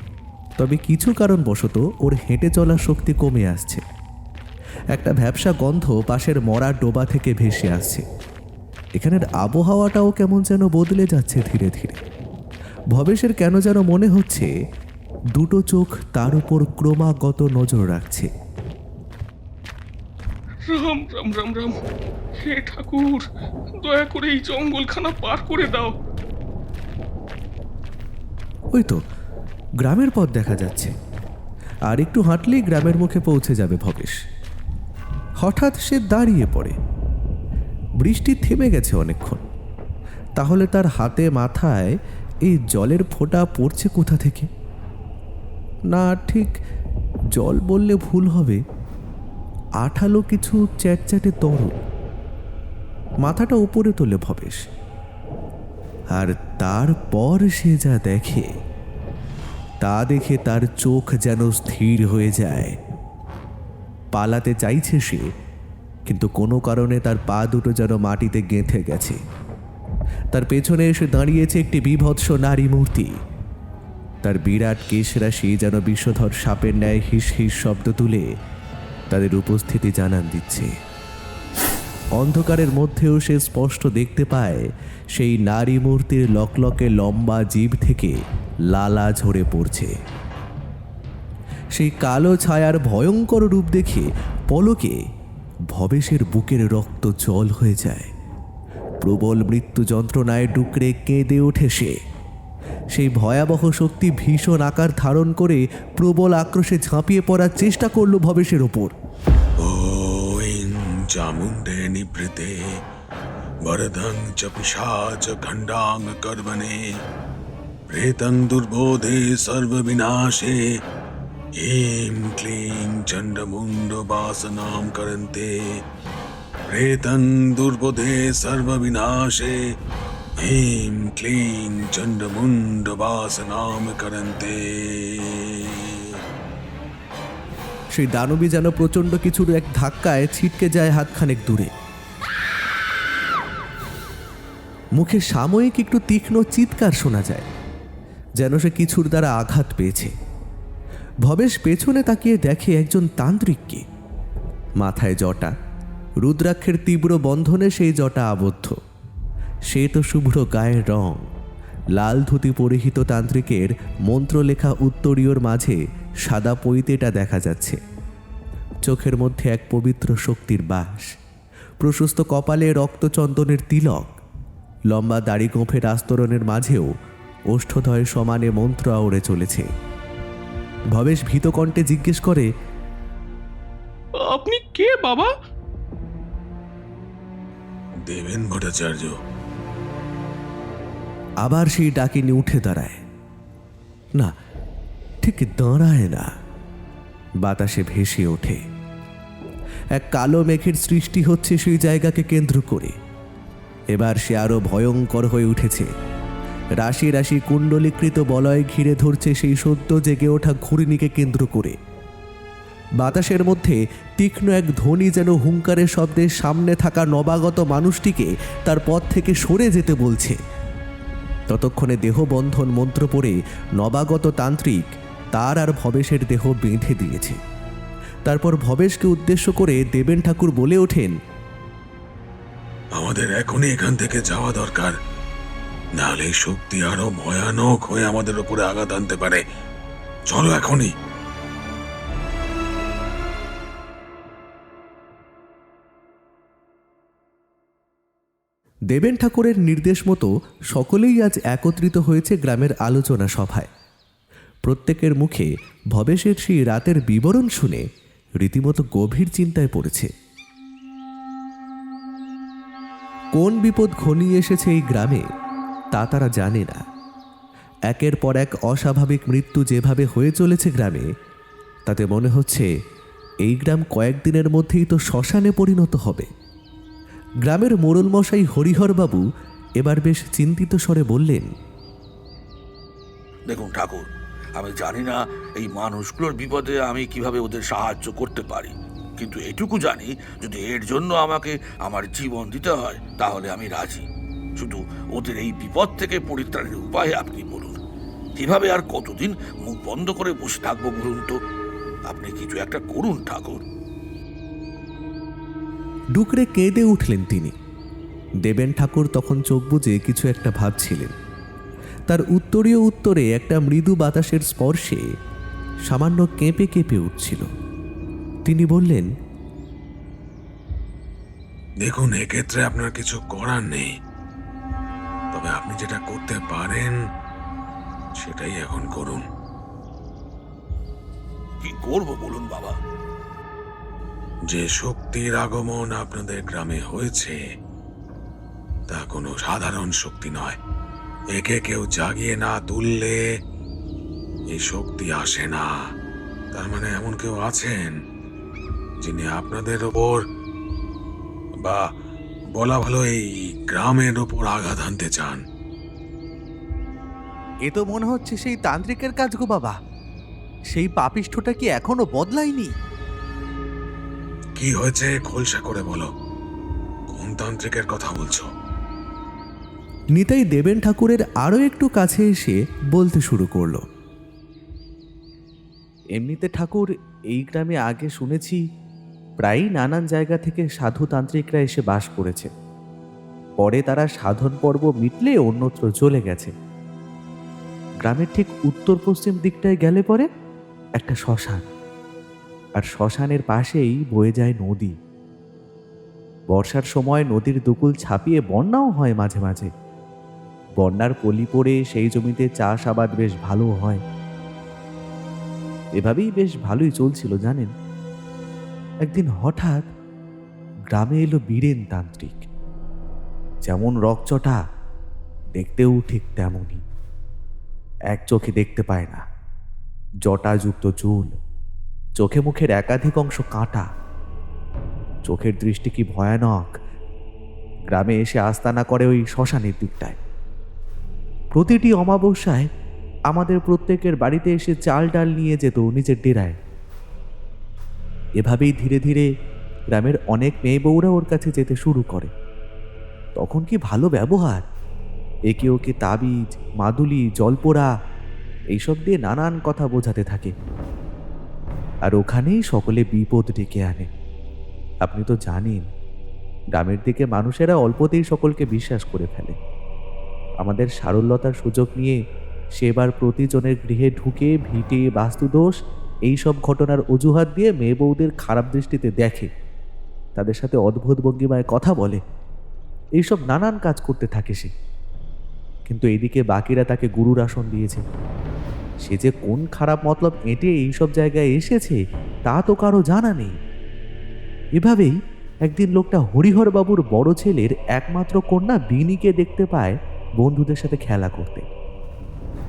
তবে কিছু কারণবশত ওর হেঁটে চলার শক্তি কমে আসছে। একটা ভ্যাপসা গন্ধ পাশের মরা ডোবা থেকে ভেসে আসছে। এখানের আবহাওয়াটাও কেমন যেন বদলে যাচ্ছে ধীরে ধীরে। ভবেশের কেন যেন মনে হচ্ছে দুটো চোখ তার উপর ক্রমাগত নজর রাখছে। রাম রাম রাম রাম, হে ঠাকুর, দয়া করে এই জঙ্গলখানা পার করে দাও। ওই তো গ্রামের পথ দেখা যাচ্ছে, আর একটু হাঁটলেই গ্রামের মুখে পৌঁছে যাবে ভবেশ। হঠাৎ সে দাঁড়িয়ে পড়ে। বৃষ্টি থেমে গেছে অনেকক্ষণ, তাহলে তার হাতে মাথায় এই জলের ফোঁটা পড়ছে কোথা থেকে? না, ঠিক জল বললে ভুল হবে, আঠালো কিছু চ্যাটচ্যাটে তরল। মাথাটা উপরে তোলে ভবেশ, আর তারপর সে যা দেখে তা দেখে তার চোখ যেন স্থির হয়ে যায়। পালাতে চাইছে সে, কিন্তু কোনো কারণে তার পা দুটো যেন মাটিতে গেঁথে গেছে। তার পেছনে এসে দাঁড়িয়েছে একটি বীভৎস নারী মূর্তি। তার বিরাট কেশরাশি যেন বিষধর সাপের ন্যায় হিস হিস শব্দ তুলে তাদের উপস্থিতি জানান দিচ্ছে। অন্ধকারের মধ্যেও সে স্পষ্ট দেখতে পায় সেই নারী মূর্তির লকলকে লম্বা জিভ থেকে লালা ঝরে পড়ছে। সেই কালো ছায়ার ভয়ঙ্কর রূপ দেখে পলকে ভবেশের বুকের রক্ত জল হয়ে যায়। প্রবল মৃত্যু যন্ত্রণায় ডুকরে কেঁদে ওঠে সে। সেই ভয়াবহ শক্তি ভীষণ আকার ধারণ করে প্রবল আক্রোশে ঝাঁপিয়ে পড়ার চেষ্টা করল ভবেশের ওপর। ওং চামুণ্ডে নিবৃতে বরদং চ পিশাচ খণ্ডাং করবনে প্রেতং দুর্বোধে সর্ববিনাশে ऐं क्लीं चण्डमुण्डवासनां करन्ते प्रेतं दुर्बोधे सर्वविनाशे ऐं क्लीं चण्डमुण्डवासनां करन्ते। সেই দানবী যেন প্রচণ্ড কিছুর এক ধাক্কায় ছিটকে যায় হাতখানেক দূরে। মুখে সাময়িক একটু তীক্ষ্ণ চিৎকার শোনা যায়, যেন সে কিছুর দ্বারা আঘাত পেয়েছে। ভবেশ পেছনে তাকিয়ে দেখে একজন তান্ত্রিককে। মাথায় জটা, রুদ্রাক্ষের তীব্র বন্ধনে সেই জটা আবদ্ধ। সে তো শুভ্র গায়ের রং। লাল ধুতি পরিহিত তান্ত্রিকের মন্ত্রলেখা উত্তরীয়র মাঝে সাদা পৈতেটা দেখা যাচ্ছে। চোখের মধ্যে এক পবিত্র শক্তির বাস। প্রশস্ত কপালে রক্তচন্দনের তিলক। লম্বা দাড়ি গোঁফের আস্তরণের মাঝেও ওষ্ঠদয় সমানে মন্ত্র আওড়ে চলেছে। ভবেশ ভীতকণ্ঠে জিজ্ঞেস করে, আপনি কে বাবা? দেবেন ভট্টাচার্য। আবার সেই ডাকিনি উঠে দাঁড়ায়। না, ঠিক দাঁড়ায় না, বাতাসে ভেসে ওঠে। এক কালো মেঘের সৃষ্টি হচ্ছে সেই জায়গাকে কেন্দ্র করে। এবার সে আরো ভয়ঙ্কর হয়ে উঠেছে। রাশি রাশি কুণ্ডলীকৃত বলয় ঘিরে ধরছে সেই সদ্য জেগে ওঠা ঘূর্ণিকে কেন্দ্র করে। বাতাসের মধ্যে তীক্ষ্ণ এক ধ্বনি যেন হুঙ্কারের শব্দে সামনে থাকা নবাগত মানুষটিকে তার পথ থেকে সরে যেতে বলছে। ততক্ষণে দেহবন্ধন মন্ত্র পড়ে নবাগত তান্ত্রিক তার আর ভবেশের দেহ বেঁধে দিয়েছে। তারপর ভবেশকে উদ্দেশ্য করে দেবেন ঠাকুর বলে ওঠেন, আমাদের এখনই এখান থেকে যাওয়া দরকার, নাহলে এই শক্তি আরো ভয়ানক হয়ে আমাদের উপরে আঘাত আনতে পারে। চলো এখনই। দেবেন ঠাকুরের নির্দেশ মতো সকলেই আজ একত্রিত হয়েছে গ্রামের আলোচনা সভায়। প্রত্যেকের মুখে ভবেশের সেই রাতের বিবরণ শুনে রীতিমতো গভীর চিন্তায় পড়েছে। কোন বিপদ ঘনিয়ে এসেছে এই গ্রামে তা তারা জানে না। একের পর এক অস্বাভাবিক মৃত্যু যেভাবে হয়ে চলেছে গ্রামে, তাতে মনে হচ্ছে এই গ্রাম কয়েকদিনের মধ্যেই তো শ্মশানে পরিণত হবে। গ্রামের মোড়লমশাই হরিহরবাবু এবার বেশ চিন্তিত স্বরে বললেন, দেখুন ঠাকুর, আমি জানি না এই মানুষগুলোর বিপদে আমি কিভাবে ওদের সাহায্য করতে পারি, কিন্তু এটুকু জানি যদি এর জন্য আমাকে আমার জীবন দিতে হয় তাহলে আমি রাজি। শুধু ওদের এই বিপদ থেকে পরিত্রাণের উপায় আপনি বলুন। কিভাবে আর কতদিন মুখ বন্ধ করে বসে থাকবো বলুন তো? আপনি কিছু একটা করুন ঠাকুর। ডুকরে কেঁদে উঠলেন তিনি। দেবেন ঠাকুর তখন চোখ বুজে কিছু একটা ভাবছিলেন। তার উত্তরীয় উত্তরে একটা মৃদু বাতাসের স্পর্শে সামান্য কেঁপে কেঁপে উঠছিল। তিনি বললেন, দেখুন, এক্ষেত্রে আপনার কিছু করার নেই, তবে আপনি যেটা করতে পারেন সেটাই এখন করুন। কি করব বলুন বাবা? যে শক্তির আগমন আপনাদের গ্রামে হয়েছে তা কোনো সাধারণ শক্তি নয়। একে কেউ জাগিয়ে না তুললে এই শক্তি আসে না। তার মানে এমন কেউ আছেন যিনি আপনাদের ওপর, বা বলা ভালো এই গ্রামের ওপর আঘাত আনতে চান। এ তো মনে হচ্ছে সেই তান্ত্রিকের কাজ গো বাবা। সেই পাপিষ্ঠটা কি এখনো বদলায়নি? কি হয়েছে খোলসা করে বলো, কোন তান্ত্রিকের কথা বলছো? নিতাই দেবেন ঠাকুরের আরও একটু কাছে এসে বলতে শুরু করলো। এমনিতে ঠাকুর, এই গ্রামে আগে শুনেছি প্রায়ই নানান জায়গা থেকে সাধু তান্ত্রিকরা এসে বাস করেছে। পরে তারা সাধন পর্ব মিটলে অন্যত্র চলে গেছে। গ্রামের ঠিক উত্তর পশ্চিম দিকটায় গেলে পরে একটা শ্মশান, আর শ্মশানের পাশেই বয়ে যায় নদী। বর্ষার সময় নদীর দুকুল ছাপিয়ে বন্যাও হয় মাঝে মাঝে। বন্যার পলি পড়ে সেই জমিতে চাষ আবাদ বেশ ভালো হয়। এভাবেই বেশ ভালোই চলছিল জানেন। একদিন হঠাৎ গ্রামে এলো বীরেন তান্ত্রিক। যেমন রকচটা, দেখতেও ঠিক তেমনই। এক চোখে দেখতে পায় না, জটাযুক্ত চুল, চোখে মুখের একাধিক অংশ কাটা। চোখের দৃষ্টি কি ভয়ানক। গ্রামে এসে আস্তানা করে ওই শ্মশানের দিকটায়। প্রতিটি অমাবস্যায় আমাদের প্রত্যেকের বাড়িতে এসে চাল ডাল নিয়ে যেত নিজের ডেরায়। এভাবেই ধীরে ধীরে গ্রামের অনেক মেয়ে বউরা ওর কাছে যেতে শুরু করে। তখন কি ভালো ব্যবহার! একে ওকে তাবিজ, মাদুলি, জলপোড়া এইসব দিয়ে নানান কথা বোঝাতে থাকে। আর ওখানেই সকলে বিপদ ডেকে আনে। আপনি তো জানেন, গ্রামের দিকে মানুষেরা অল্পতেই সকলকে বিশ্বাস করে ফেলে। আমাদের সারল্যতার সুযোগ নিয়ে সেবার প্রতিজনের গৃহে ঢুকে ভিটে, বাস্তুদোষ এইসব ঘটনার অজুহাত দিয়ে মেয়ে বউদের খারাপ দৃষ্টিতে দেখে, তাদের সাথে অদ্ভুত ভঙ্গিমায় কথা বলে, এইসব নানান কাজ করতে থাকে সে। কিন্তু এদিকে বাকিরা তাকে গুরুর আসন দিয়েছে। সে যে কোন খারাপ মতলব এঁটে এইসব জায়গায় এসেছে তা তো কারো জানা নেই। এভাবেই একদিন লোকটা হরিহর বাবুর বড় ছেলের একমাত্র কন্যা বিনিকে দেখতে পায় বন্ধুদের সাথে খেলা করতে।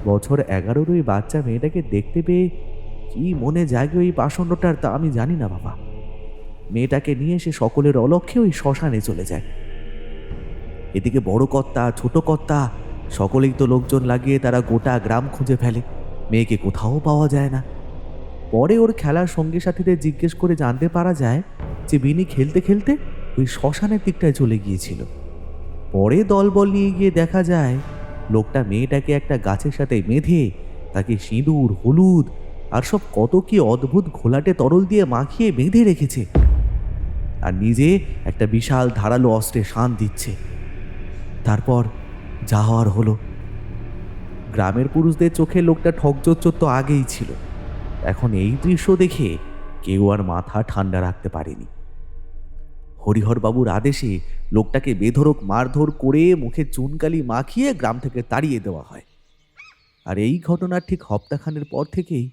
বছর 11-র ওই বাচ্চা মেয়েটাকে দেখতে পেয়ে কি মনে জাগে ওই পাষণ্ডটার তা আমি জানি না বাবা। মেয়েটাকে নিয়ে সে সকলের অলক্ষ্যে ওই শ্মশানে চলে যায়। এদিকে বড় কর্তা, ছোট কর্তা সকলেই তো লোকজন লাগিয়ে তারা গোটা গ্রাম খুঁজে ফেলে। মেয়েকে কোথাও পাওয়া যায় না। পরে ওর খেলার সঙ্গী সাথীদের জিজ্ঞেস করে জানতে পারা যায় যে বিনি খেলতে খেলতে ওই শ্মশানের দিকটায় চলে গিয়েছিল। পরে দলবল নিয়ে গিয়ে দেখা যায় লোকটা মেয়েটাকে একটা গাছের সাথে বেঁধে তাকে সিঁদুর, হলুদ আর সব কত কি অদ্ভুত ঘোলাটে তরল দিয়ে মাখিয়ে বেঁধে রেখেছে, আর নিজে একটা বিশাল ধারালো অস্ত্রে শান দিচ্ছে। তারপর যা হওয়ার হলো। গ্রামের পুরুষদের চোখে লোকটা ঠকজোচ্চর তো আগেই ছিল। এখন এই দৃশ্য দেখে কেউ আর মাথা ঠান্ডা রাখতে পারেনি। হরিহরবাবুর আদেশে লোকটাকে বেধড়ক মারধর করে মুখে চুনকালি মাখিয়ে গ্রাম থেকে তাড়িয়ে দেওয়া হয়। আর এই ঘটনার ঠিক হপ্তাখানের পর থেকেই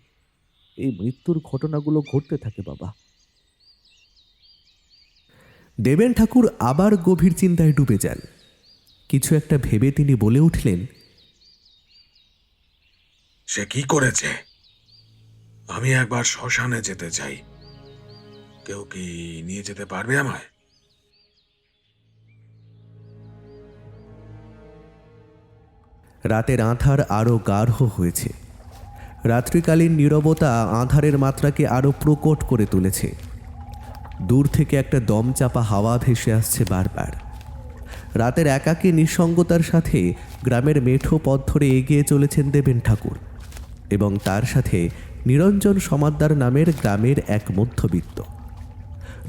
এই মৃত্যুর ঘটনাগুলো ঘটতে থাকে বাবা। দেবেন ঠাকুর আবার গভীর চিন্তায় ডুবে যান। কিছু একটা ভেবে তিনি বলে উঠলেন, সে কি করেছে? আমি একবার শ্মশানে যেতে চাই। কেউ কি নিয়ে যেতে পারবে আমায়? রাতের আঁধার আরও গাঢ় হয়েছে। রাত্রিকালীন নীরবতা আঁধারের মাত্রাকে আরও প্রকট করে তুলেছে। দূর থেকে একটা দমচাপা হাওয়া ভেসে আসছে বারবার। রাতের একাকী নিঃসঙ্গতার সাথে গ্রামের মেঠো পথ ধরে এগিয়ে চলেছেন দেবেন ঠাকুর, এবং তার সাথে নিরঞ্জন সমাদ্দার নামের গ্রামের এক মধ্যবিত্ত।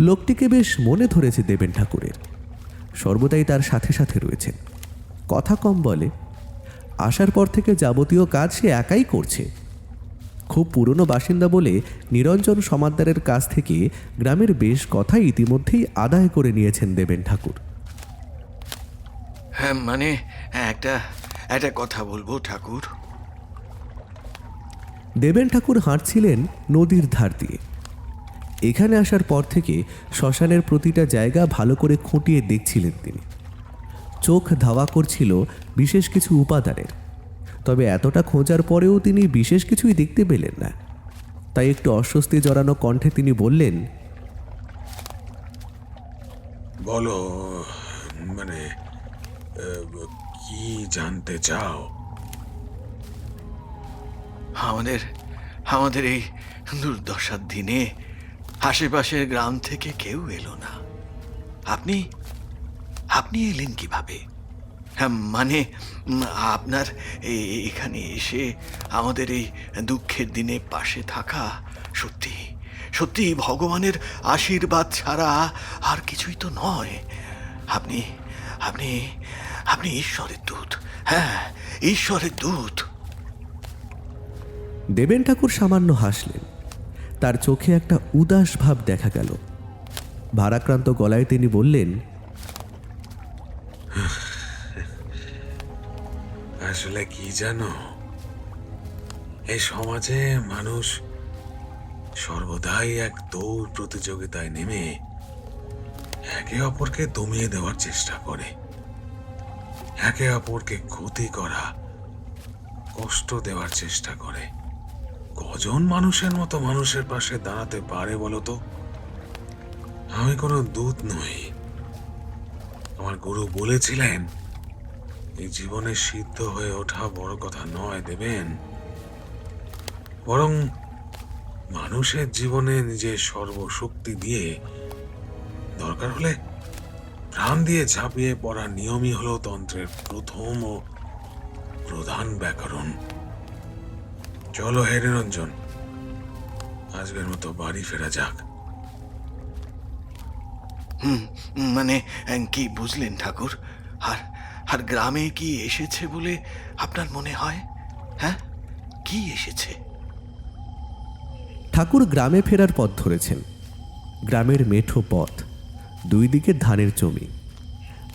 লোকটিকে বেশ মনে ধরেছে দেবেন ঠাকুরের। সর্বদাই তার সাথে সাথে রয়েছেন, কথা কম বলে। আসার পর থেকে যাবতীয় কাজ সে একাই করছে। খুব পুরনো বাসিন্দা বলে নিরঞ্জন সমাদ্দারের কাছ থেকে গ্রামের বেশ কথা ইতিমধ্যেই আদায় করে নিয়েছেন দেবেন ঠাকুর। হ্যাঁ মানে একটা একটা কথা বলবো ঠাকুর। দেবেন ঠাকুর হাঁটছিলেন নদীর ধার দিয়ে। এখানে আসার পর থেকে শ্মশানের প্রতিটা জায়গা ভালো করে খুঁটিয়ে দেখছিলেন তিনি। চোখ ধাওয়া করছিল বিশেষ কিছু উপাদানের, তবে এতটা খোঁজার পরেও তিনি বিশেষ কিছুই দেখতে পেলেন না। তাই একটু অস্বস্তি জড়ানো কণ্ঠে তিনি বললেন, বলো, মানে কি জানতে চাও? আমাদের আমাদের এই দুর্দশার দিনে আশেপাশের গ্রাম থেকে কেউ এলো না। আপনি আপনি এলেন কিভাবে? হ্যাঁ মানে আপনার এখানে এসে আমাদের এই দুঃখের দিনে পাশে থাকা সত্যি সত্যি ভগবানের আশীর্বাদ ছাড়া আর কিছুই তো নয়। আপনি আপনি আপনি ঈশ্বরের দূত। হ্যাঁ, ঈশ্বরের দূত। দেবেন ঠাকুর সামান্য হাসলেন। তার চোখে একটা উদাস ভাব দেখা গেল। ভারাক্রান্ত গলায় তিনি বললেন, আসলে কি জানো, এই সমাজে মানুষ সর্বদাই এক দৌড় প্রতিযোগিতায় নেমে একে অপরকে দমিয়ে দেওয়ার চেষ্টা করে, একে অপরকে ক্ষতি করা, কষ্ট দেওয়ার চেষ্টা করে। কজন মানুষের মতো মানুষের পাশে দাঁড়াতে পারে বলো তো? আমি কোনো দূত নই। আমার গুরু বলেছিলেন, এই জীবনে সিদ্ধ হয়ে ওঠা বড় কথা নয় দেবেন, বরং মানুষের জীবনে নিজের সর্বশক্তি দিয়ে দরকার হলে প্রাণ দিয়ে ঝাঁপিয়ে পড়া নিয়মই হলো তন্ত্রের প্রথম ও প্রধান ব্যাকরণ। চলো হে নিরঞ্জন, আজকের মতো বাড়ি ফেরা যাক। মানে কি বুঝলেন ঠাকুর? আর আর গ্রামে কি এসেছে বলে আপনার মনে হয়? হ্যাঁ, কি এসেছে? ঠাকুর গ্রামে ফেরার পথ ধরেছেন। গ্রামের মেঠো পথ, দুই দিকে ধানের জমি,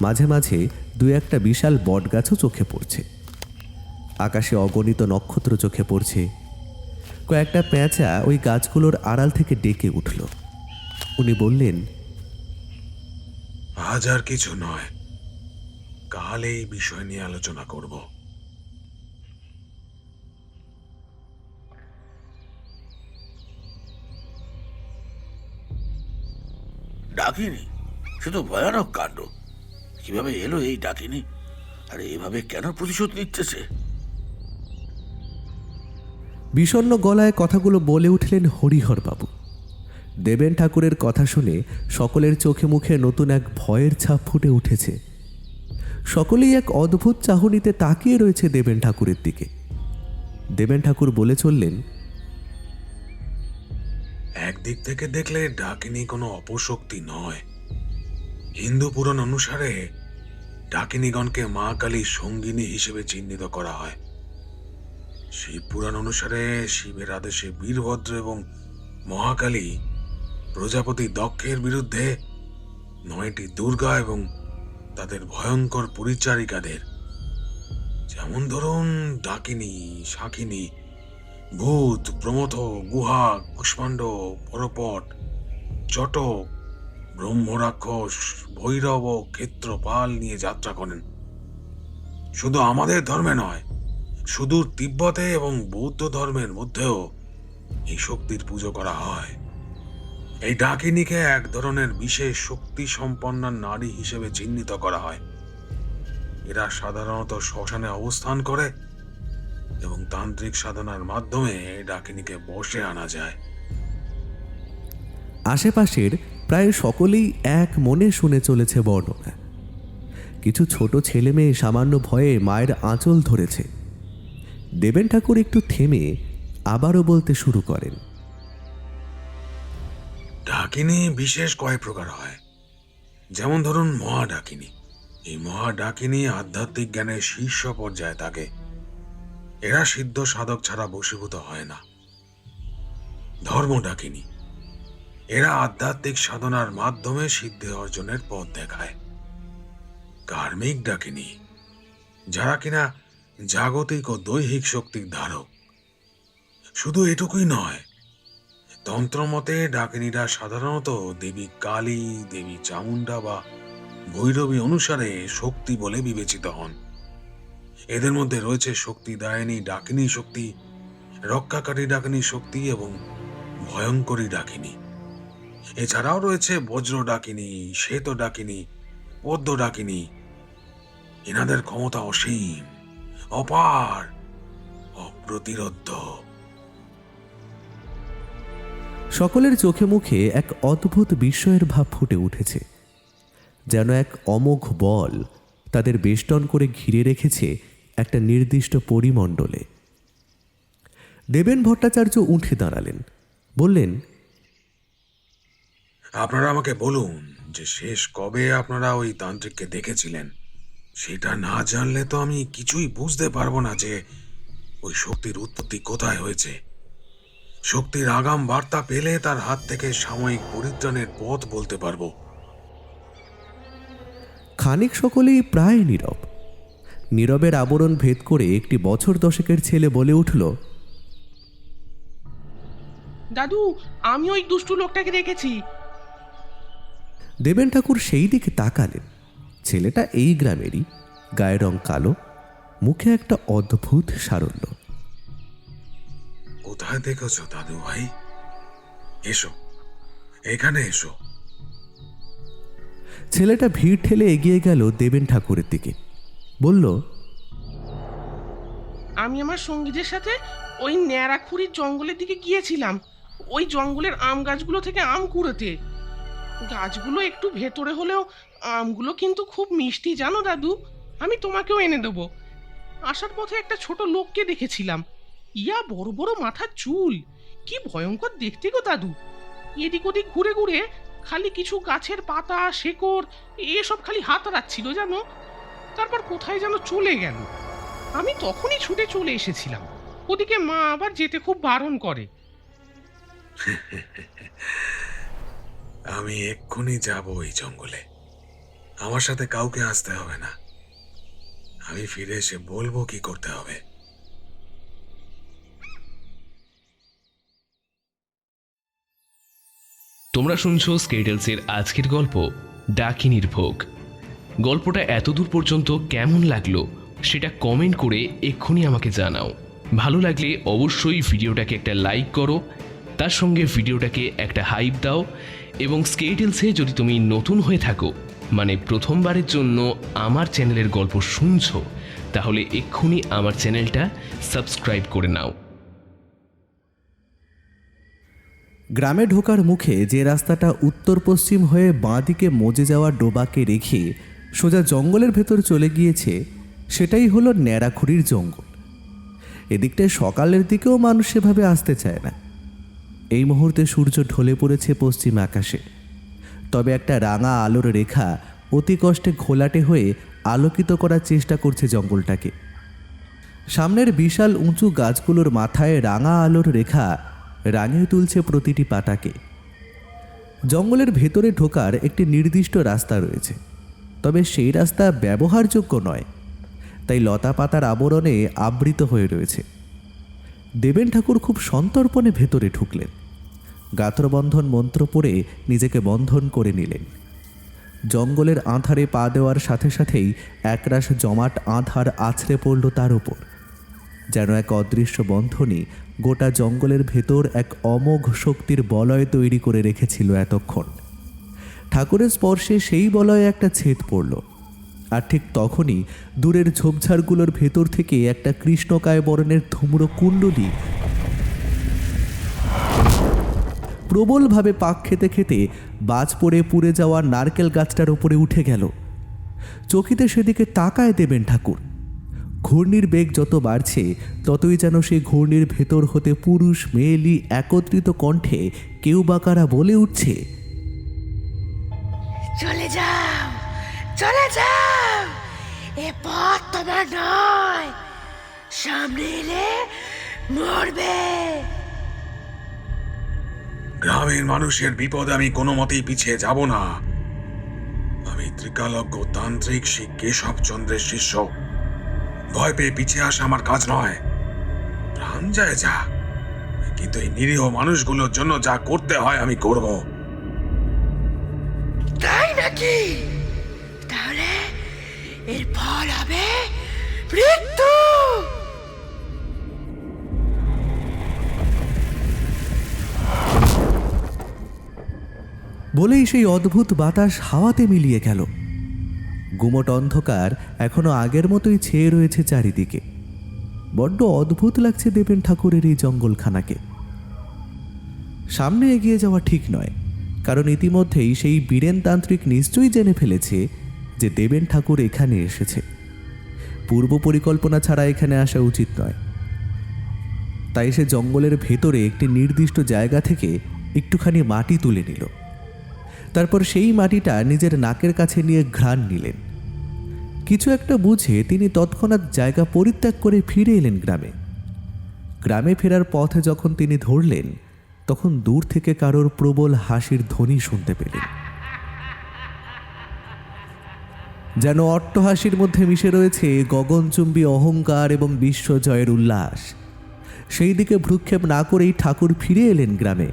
মাঝে মাঝে দুই একটা বিশাল বটগাছও চোখে পড়ছে। আকাশে অগণিত নক্ষত্র চোখে পড়ছে। কয়েকটা পেঁচা ওই গাছগুলোর আড়াল থেকে ডেকে উঠল। উনি বললেন, আজ আর কিছু নয়, কাল এই বিষয় নিয়ে আলোচনা করব। ডাকিনি? সে তো ভয়ানক কাণ্ড। কিভাবে এলো এই ডাকিনি? আরে এভাবে কেন প্রতিশোধ নিচ্ছে? বিষণ্ণ গলায় কথাগুলো বলে উঠলেন হরিহরবাবু। দেবেন ঠাকুরের কথা শুনে সকলের চোখে মুখে নতুন এক ভয়ের ছাপ ফুটে উঠেছে। সকলেই এক অদ্ভুত চাহনিতে তাকিয়ে রয়েছে দেবেন ঠাকুরের দিকে। দেবেন ঠাকুর বলে চললেন, একদিক থেকে দেখলে ডাকিনী কোনো অপশক্তি নয়। হিন্দু পুরাণ অনুসারে ডাকিনীগণকে মা কালীর সঙ্গিনী হিসেবে চিহ্নিত করা হয়। শিব পুরাণ অনুসারে শিবের আদেশে বীরভদ্র এবং মহাকালী প্রজাপতি দক্ষের বিরুদ্ধে 9টি দুর্গা এবং তাদের ভয়ঙ্কর পরিচারিকাদের, যেমন ধরুন ডাকিনী, শাকিনী, ভূত, প্রমথ, গুহা, কুষ্মাণ্ড, পরপট, চটক, ব্রহ্মরাক্ষস, ভৈরব ও ক্ষেত্রপাল নিয়ে যাত্রা করেন। শুধু আমাদের ধর্মে নয়, সুদূর তিব্বতে এবং বৌদ্ধ ধর্মের মধ্যেও এই শক্তির পুজো করা হয়। এই ডাকিনীকে এক ধরনের বিশেষ শক্তি সম্পন্ন নারী হিসেবে চিহ্নিত করা হয়। এরা সাধারণত শ্মশানে অবস্থান করে এবং তান্ত্রিক সাধনার মাধ্যমে এই ডাকিনীকে বশে আনা যায়। আশেপাশের প্রায় সকলেই এক মনে শুনে চলেছে বর্ণনা। কিছু ছোট ছেলে মেয়ে সামান্য ভয়ে মায়ের আঁচল ধরেছে। দেবেন ঠাকুর একটু থেমে আবারও বলতে শুরু করেন, ডাকিনী বিশেষ কয় প্রকার হয়। যেমন ধরুন মহা ডাকিনী। এই মহা ডাকিনী আধ্যাত্মিক জ্ঞানের শীর্ষ পর্যায়ে থাকে। এরা সিদ্ধ সাধক ছাড়া বশীভূত হয় না। ধর্ম ডাকিনী। এরা আধ্যাত্মিক সাধনার মাধ্যমে সিদ্ধি অর্জনের পথ দেখায়। কার্মিক ডাকিনী, যারা কিনা জাগতিক ও দৈহিক শক্তির ধারক। শুধু এটুকুই নয়, তন্ত্রমতে ডাকিনীরা সাধারণত দেবী কালী, দেবী চামুন্ডা বা ভৈরবী অনুসারে শক্তি বলে বিবেচিত হন। এদের মধ্যে রয়েছে শক্তিদায়িনী ডাকিনী শক্তি, রক্ষাকারী ডাকিনী শক্তি এবং ভয়ঙ্করী ডাকিনী। এছাড়াও রয়েছে বজ্র ডাকিনী, শ্বেত ডাকিনী, পদ্ম ডাকিনী। এনাদের ক্ষমতা অসীম, অপার, অপ্রতিরোধ্য। সকলের চোখে মুখে এক অদ্ভুত বিস্ময়ের ভাব ফুটে উঠেছে, যেন এক অমোঘ বল তাদের বেষ্টন করে ঘিরে রেখেছে একটা নির্দিষ্ট পরিমণ্ডলে। দেবেন ভট্টাচার্য উঠে দাঁড়ালেন, বললেন, আপনারা আমাকে বলুন যে শেষ কবে আপনারা ওই তান্ত্রিককে দেখেছিলেন। সেটা না জানলে তো আমি কিছুই বুঝতে পারবো না যে ওই শক্তির উৎপত্তি কোথায় হয়েছে। শক্তির আগাম বার্তা পেলে তার হাত থেকে সাময়িক পরিত্রাণের পথ বলতে পারবো। খানিক সকলেই প্রায় নীরব। নীরবের আবরণ ভেদ করে একটি বছর দশেকের ছেলে বলে উঠল, দাদু, আমি ওই দুষ্টু লোকটাকে দেখেছি। দেবেন ঠাকুর সেই দিকে তাকালেন। ছেলেটা এই গ্রামেরই, গায়ের রং কালো, মুখে একটা অদ্ভুত সারল্য। কোথায় দেখেছো দাদু ভাই? এসো, এখানে এসো। ছেলেটা ভিড় ঠেলে এগিয়ে গেল দেবেন ঠাকুরের দিকে, বলল, আমি আমার সঙ্গীদের সাথে ওই ন্যাড়াখুরির জঙ্গলের দিকে গিয়েছিলাম, ওই জঙ্গলের আম গাছগুলো থেকে আম কুড়োতে। গাছগুলো একটু ভেতরে হলেও আমগুলো কিন্তু খুব মিষ্টি, জানো দাদু। আমি তোমাকেও এনে দেবো। আসার পথে একটা ছোট লোককে দেখেছিলাম, ইয়া বড় বড় মাথার চুল, কি ভয়ঙ্কর দেখতে গো দাদু। এদিক ওদিক ঘুরে ঘুরে খালি কিছু গাছের পাতা, শেকড় এসব খালি হাতড়াচ্ছিল জানো। তারপর কোথায় যেন চলে গেল। আমি তখনই ছুটে চলে এসেছিলাম। ওদিকে মা আবার যেতে খুব বারণ করে। আমি এক্ষুনি যাব ওই জঙ্গলে। আমার সাথে কাউকে আসতে হবে না। আমি ফিরে এসে বলবো কি করতে হবে। তোমরা শুনছো স্কেটেলসের আজকের গল্প ডাকিনীর ভোগ। গল্পটা এতদূর পর্যন্ত কেমন লাগলো সেটা কমেন্ট করে এক্ষুনি আমাকে জানাও। ভালো লাগলে অবশ্যই ভিডিওটাকে একটা লাইক করো, তার সঙ্গে ভিডিওটাকে একটা হাইপ দাও, এবং স্কেটেলসে যদি তুমি নতুন হয়ে থাকো, মানে প্রথমবারের জন্য আমার চ্যানেলের গল্প শুনছো, তাহলে এক্ষুনি আমার চ্যানেলটা সাবস্ক্রাইব করে নাও। গ্রামে ঢোকার মুখে যে রাস্তাটা উত্তর পশ্চিম হয়ে বাঁ দিকে মজে যাওয়া ডোবাকে রেখে সোজা জঙ্গলের ভেতর চলে গিয়েছে, সেটাই হলো ন্যাড়াখুরির জঙ্গল। এদিকটায় সকালের দিকেও মানুষ সেভাবে আসতে চায় না। এই মুহূর্তে সূর্য ঢলে পড়েছে পশ্চিম আকাশে, তবে একটা রাঙা আলোর রেখা অতি কষ্টে ঘোলাটে হয়ে আলোকিত করার চেষ্টা করছে জঙ্গলটাকে। সামনের বিশাল উঁচু গাছগুলোর মাথায় রাঙা আলোর রেখা রাঙিয়ে তুলছে প্রতিটি পাতাকে। জঙ্গলের ভেতরে ঢোকার একটি নির্দিষ্ট রাস্তা রয়েছে, তবে সেই রাস্তা ব্যবহারযোগ্য নয়, তাই লতা পাতার আবরণে আবৃত হয়ে রয়েছে। দেবেন ঠাকুর খুব সন্তর্পণে ভেতরে ঢুকলেন। গাত্রবন্ধন মন্ত্র পড়ে নিজেকে বন্ধন করে নিলেন। জঙ্গলের আঁধারে পা দেওয়ার সাথে সাথেই একরাশ জমাট আঁধার আছড়ে পড়ল তার ওপর, যেন এক অদৃশ্য বন্ধনই গোটা জঙ্গলের ভেতর এক অমোঘ শক্তির বলয় তৈরি করে রেখেছিল এতক্ষণ। ঠাকুরের স্পর্শে সেই বলয়ে একটা ছেদ পড়ল, আর ঠিক তখনই দূরের ঝোপঝাড়গুলোর ভেতর থেকে একটা কৃষ্ণকায় বরণের ধূম্র কুণ্ডলী প্রবলভাবে পাক খেতে খেতে বাজ পড়ে পুড়ে যাওয়া নারকেল গাছটার ওপরে উঠে গেল। চকিতে সেদিকে তাকায় দেবেন ঠাকুর। ঘূর্ণির বেগ যত বাড়ছে ততই যেন সেই ঘূর্ণির ভেতর হতে পুরুষ মেয়েলি একত্রিত কণ্ঠে কেউ বা কারা বলে উঠছে, চলে যাও, চলে যাও, এ পথ তোমার নয়, সামনে এলে মরবে। গ্রামের মানুষের বিপদে আমি কোনো মতেই পিছিয়ে যাব না। আমি ত্রিকালজ্ঞ তান্ত্রিক শ্রী কেশবচন্দ্রের শিষ্য। ভয় পেয়ে পিছিয়ে আসা আমার কাজ নয়। প্রাণ যায় যা, কিন্তু এই নিরীহ মানুষগুলোর জন্য যা করতে হয় আমি করব। তাই নাকি? তাহলে এর ফল হবে মৃত্যু। বলেই সেই অদ্ভুত বাতাস হাওয়াতে মিলিয়ে গেল। গুমট অন্ধকার এখনো আগের মতোই ছেয়ে রয়েছে চারিদিকে। বড্ড অদ্ভুত লাগছে দেবেন ঠাকুরের এই জঙ্গলখানাকে। সামনে এগিয়ে যাওয়া ঠিক নয়, কারণ ইতিমধ্যেই সেই বীরেন তান্ত্রিক নিশ্চয়ই জেনে ফেলেছে যে দেবেন ঠাকুর এখানে এসেছে। পূর্ব পরিকল্পনা ছাড়া এখানে আসা উচিত নয়। তাই সে জঙ্গলের ভেতরে একটি নির্দিষ্ট জায়গা থেকে একটুখানি মাটি তুলে নিল। তারপর সেই মাটিটা নিজের নাকের কাছে নিয়ে ঘ্রাণ নিলেন। কিছু একটা বুঝে তিনি তৎক্ষণাৎ জায়গা পরিত্যাগ করে ফিরে এলেন গ্রামে। গ্রামে ফেরার পথে যখন তিনি ধরলেন, তখন দূর থেকে কারোর প্রবল হাসির ধ্বনি শুনতে পেলেন। যেন অট্টহাসির মধ্যে মিশে রয়েছে গগনচুম্বী অহংকার এবং বিশ্বজয়ের উল্লাস। সেই দিকে ভ্রুক্ষেপ না করেই ঠাকুর ফিরে এলেন গ্রামে।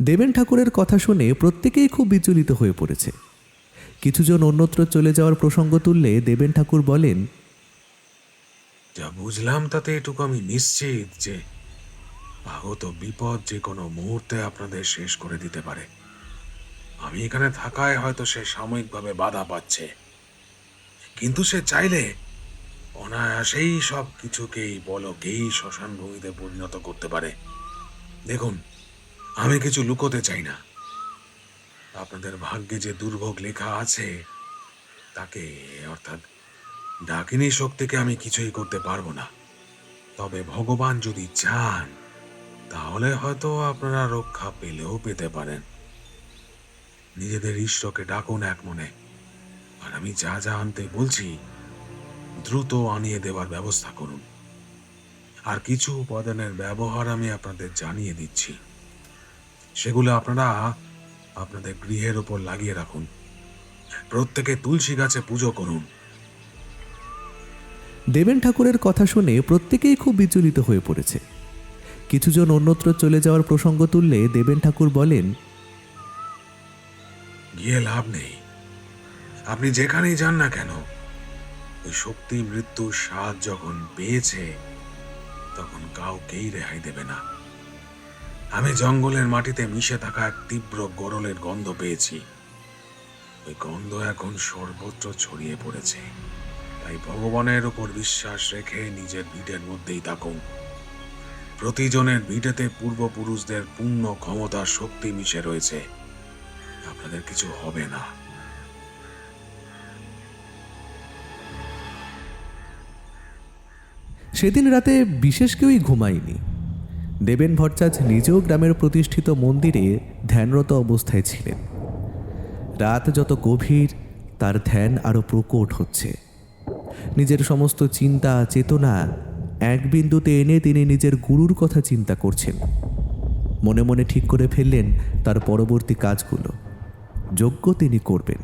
দেবেন ঠাকুরের কথা শুনে প্রত্যেকেই খুব বিচলিত হয়ে পড়েছে। কিছুজন অন্যত্র চলে যাওয়ার প্রসঙ্গ তুললে দেবেন ঠাকুর বলেন, যা বুঝলাম তাতে এটুকু আমি নিশ্চিত যে আগত বিপদ যে কোনো মুহূর্তে আপনাদের শেষ করে দিতে পারে। আমি এখানে থাকায় হয়তো সে সাময়িকভাবে বাধা পাচ্ছে, কিন্তু সে চাইলে অনায়াসেই সব কিছুকেই বলকেই শ্মশান ভূমিতে পরিণত করতে পারে। দেখুন, আমি কিছু লুকোতে চাই না। আপনাদের ভাগ্যে যে দুর্ভোগ লেখা আছে তাকে, অর্থাৎ ডাকিনী শক্তিকে আমি কিছুই করতে পারবো না। তবে ভগবান যদি চান তাহলে হয়তো আপনারা রক্ষা পেলেও পেতে পারেন। নিজেদের ঈশ্বরকে ডাকুন এক মনে, আর আমি যা যা আনতে বলছি দ্রুত আনিয়ে দেওয়ার ব্যবস্থা করুন। আর কিছু উপাদানের ব্যবহার আমি আপনাদের জানিয়ে দিচ্ছি, সেগুলো আপনারা আপনাদের গৃহের উপর লাগিয়ে রাখুন। প্রত্যেকে তুলসী গাছে পুজো করুন। দেবেন ঠাকুরের কথা শুনে প্রত্যেকেই খুব বিচলিত হয়ে পড়েছে। কিছুজন অন্যত্র চলে যাওয়ার প্রসঙ্গ তুললে দেবেন ঠাকুর বলেন, গিয়ে লাভ নেই। আপনি যেখানেই যান না কেন, ওই শক্তি মৃত্যুর স্বাদ যখন পেয়েছে তখন কাউকেই রেহাই দেবে না। আমি জঙ্গলের মাটিতে মিশে থাকা এক তীব্র গরলের গন্ধ পেয়েছি। ওই গন্ধ এখন সর্বত্র ছড়িয়ে পড়েছে। তাই ভগবানের উপর বিশ্বাস রেখে নিজের ভিটের মধ্যেই থাকুন। প্রতিজনের ভিটেতে পূর্বপুরুষদের পূর্ণ ক্ষমতার শক্তি মিশে রয়েছে। আপনাদের কিছু হবে না। সেদিন রাতে বিশেষ কেউই ঘুমায়নি। দেবেন ভট্টাচার্য নিজেও গ্রামের প্রতিষ্ঠিত মন্দিরে ধ্যানরত অবস্থায় ছিলেন। রাত যত গভীর, তার ধ্যান আরও প্রকট হচ্ছে। নিজের সমস্ত চিন্তা চেতনা এক বিন্দুতে এনে তিনি নিজের গুরুর কথা চিন্তা করছেন। মনে মনে ঠিক করে ফেললেন তার পরবর্তী কাজগুলো। যজ্ঞ তিনি করবেন,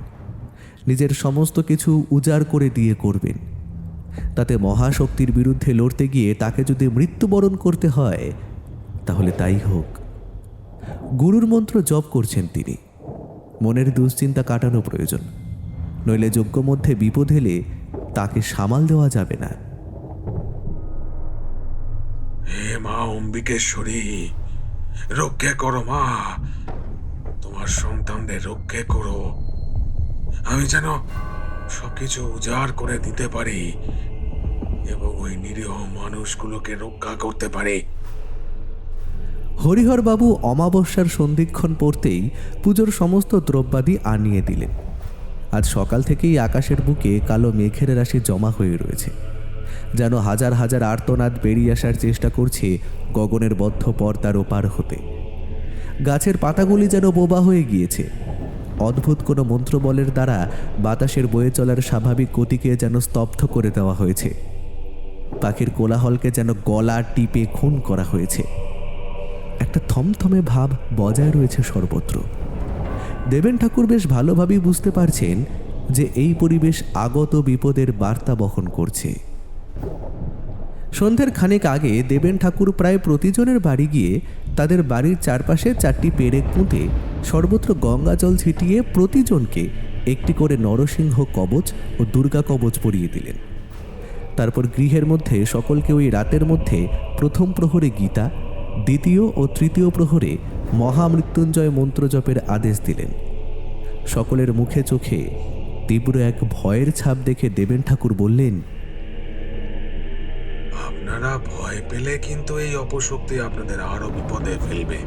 নিজের সমস্ত কিছু উজাড় করে দিয়ে করবেন। তাতে মহাশক্তির বিরুদ্ধে লড়তে গিয়ে তাকে যদি মৃত্যুবরণ করতে হয় তাহলে তাই হোক। গুরুর মন্ত্র জপ করছেন তিনি। মনের দুশ্চিন্তা কাটানো প্রয়োজন, নইলে যজ্ঞ মধ্যে বিপদ এলে তাকে সামাল দেওয়া যাবে না। হে মা অম্বিকেশ্বরী, রক্ষে করো মা, তোমার সন্তানদের রক্ষে করো। আমি যেন সবকিছু উজাড় করে দিতে পারি এবং ওই নিরীহ মানুষগুলোকে রক্ষা করতে পারি। হরিহরবাবু অমাবস্যার সন্ধিক্ষণ পড়তেই পুজোর সমস্ত দ্রব্যাদি আনিয়ে দিলেন। আজ সকাল থেকেই আকাশের বুকে কালো মেঘের রাশি জমা হয়ে রয়েছে, যেন হাজার হাজার আর্তনাদ বেরিয়ে আসার চেষ্টা করছে গগনের বদ্ধ পর্দার ওপার হতে। গাছের পাতাগুলি যেন বোবা হয়ে গিয়েছে। অদ্ভুত কোনো মন্ত্রবলের দ্বারা বাতাসের বয়ে চলার স্বাভাবিক গতিকে যেন স্তব্ধ করে দেওয়া হয়েছে। পাখির কোলাহলকে যেন গলা টিপে খুন করা হয়েছে। একটা থমথমে ভাব বজায় রয়েছে সর্বত্র। দেবেন ঠাকুর বেশ ভালোভাবেই বুঝতে পারছেন যে এই পরিবেশ আগত বিপদের বার্তা বহন করছে। সন্ধ্যের খানিক আগে দেবেন ঠাকুর প্রায় প্রতিজনের বাড়ি গিয়ে তাদের বাড়ির চারপাশে 4টি পেরেক পুঁতে সর্বত্র গঙ্গা জল ছিটিয়ে প্রতিজনকে একটি করে নরসিংহ কবচ ও দুর্গা কবচ পরিয়ে দিলেন। তারপর গৃহের মধ্যে সকলকে ওই রাতের মধ্যে প্রথম প্রহরে গীতা, দ্বিতীয় ও তৃতীয় প্রহরে মহামৃত্যুঞ্জয় মন্ত্র জপের আদেশ দিলেন। সকলের মুখে চোখে তীব্র এক ভয়ের ছাপ দেখে দেবেন ঠাকুর বললেন, আপনারা ভয় পেলে কিন্তু এই অপশক্তি আপনাদের আরো বিপদে ফেলবে।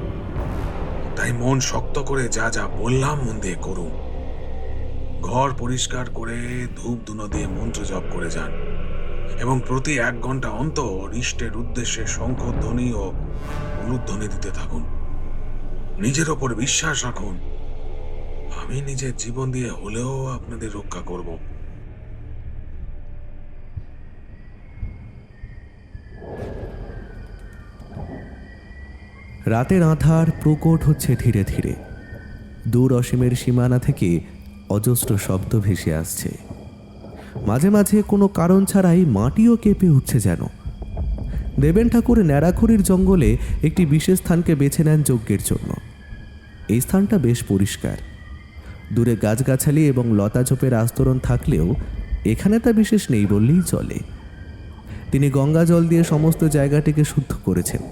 তাই মন শক্ত করে যা যা বললাম মন দিয়ে করুন। ঘর পরিষ্কার করে ধূপ ধুনো দিয়ে মন্ত্র জপ করে যান এবং প্রতি 1 ঘন্টা অন্তর ইষ্টের উদ্দেশ্যে শঙ্খধ্বনি ও উলুধ্বনি দিতে থাকুন। নিজের ওপর বিশ্বাস রাখুন, আমি নিজের জীবন দিয়ে হলেও আপনাদের রক্ষা করব। রাতের আঁধার প্রকট হচ্ছে ধীরে ধীরে। দূর অসীমের সীমানা থেকে অজস্র শব্দ ভেসে আসছে। মাঝে মাঝে কোনো কারণ ছাড়াই মাটিও কেঁপে উঠছে যেন। দেবেন ঠাকুর ন্যাড়াখুরির জঙ্গলে একটি বিশেষ স্থানকে বেছে নেন যজ্ঞের জন্য। এই স্থানটা বেশ পরিষ্কার। দূরে গাছগাছালি এবং লতাঝোপের আস্তরণ থাকলেও এখানে তা বিশেষ নেই বললেই চলে। তিনি গঙ্গা জল দিয়ে সমস্ত জায়গাটিকে শুদ্ধ করেছেন।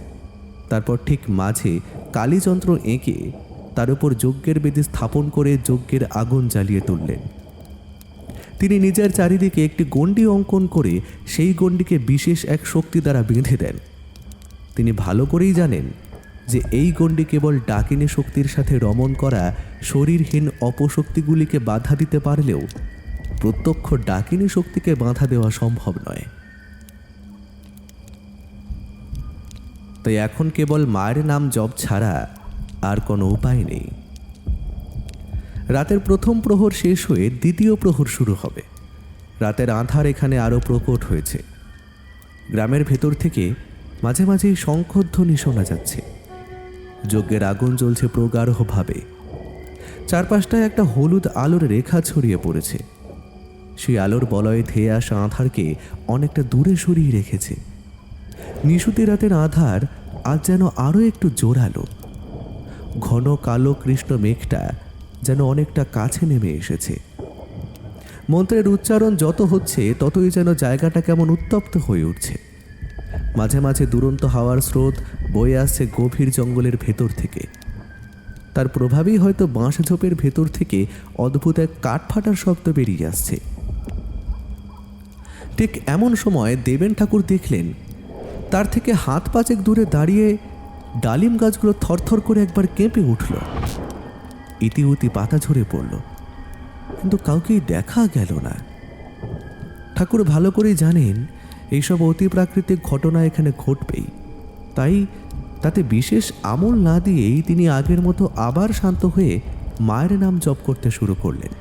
তারপর ঠিক মাঝে কালীযন্ত্র এঁকে তার উপর যজ্ঞের বেদি স্থাপন করে যজ্ঞের আগুন জ্বালিয়ে তুললেন। তিনি নিজের চারিদিকে একটি গণ্ডি অঙ্কন করে সেই গণ্ডিকে বিশেষ এক শক্তি দ্বারা বেঁধে দেন। তিনি ভালো করেই জানেন যে এই গণ্ডি কেবল ডাকিনী শক্তির সাথে রমণ করা শরীরহীন অপশক্তিগুলিকে বাধা দিতে পারলেও প্রত্যক্ষ ডাকিনী শক্তিকে বাধা দেওয়া সম্ভব নয়। তাই এখন কেবল মায়ের নাম জপ ছাড়া আর কোনো উপায় নেই। রাতের প্রথম প্রহর শেষ হয়ে দ্বিতীয় প্রহর শুরু হবে। রাতের আঁধার এখানে আরও প্রকট হয়েছে। গ্রামের ভেতর থেকে মাঝে মাঝেই শঙ্খধ্বনি শোনা যাচ্ছে। যজ্ঞের আগুন জ্বলছে প্রগাঢ়ভাবে। চারপাশটায় একটা হলুদ আলোর রেখা ছড়িয়ে পড়েছে। সেই আলোর বলয়ে ধেয়ে আসা আঁধারকে অনেকটা দূরে সরিয়ে রেখেছে। নিশুতি রাতের আধার আজ যেন আরও একটু জোরালো। ঘন কালো কৃষ্ণ মেঘটা যেন অনেকটা কাছে নেমে এসেছে। মন্ত্রের উচ্চারণ যত হচ্ছে ততই যেন জায়গাটা কেমন উত্তপ্ত হয়ে উঠছে। মাঝে মাঝে দুরন্ত হাওয়ার স্রোত বয়ে আসছে গভীর জঙ্গলের ভেতর থেকে। তার প্রভাবেই হয়তো বাঁশঝোপের ভেতর থেকে অদ্ভুত এক কাঠ ফাটার শব্দ বেরিয়ে আসছে। ঠিক এমন সময় দেবেন ঠাকুর দেখলেন তার থেকে হাত 5 দূরে দাঁড়িয়ে ডালিম গাছগুলো থরথর করে একবার কেঁপে উঠল। ইতিউতি পাতা ঝরে পড়ল, কিন্তু কাউকেই দেখা গেল না। ঠাকুর ভালো করেই জানেন এইসব অতি প্রাকৃতিক ঘটনা এখানে ঘটবেই। তাই তাতে বিশেষ আমল না দিয়েই তিনি আগের মতো আবার শান্ত হয়ে মায়ের নাম জপ করতে শুরু করলেন।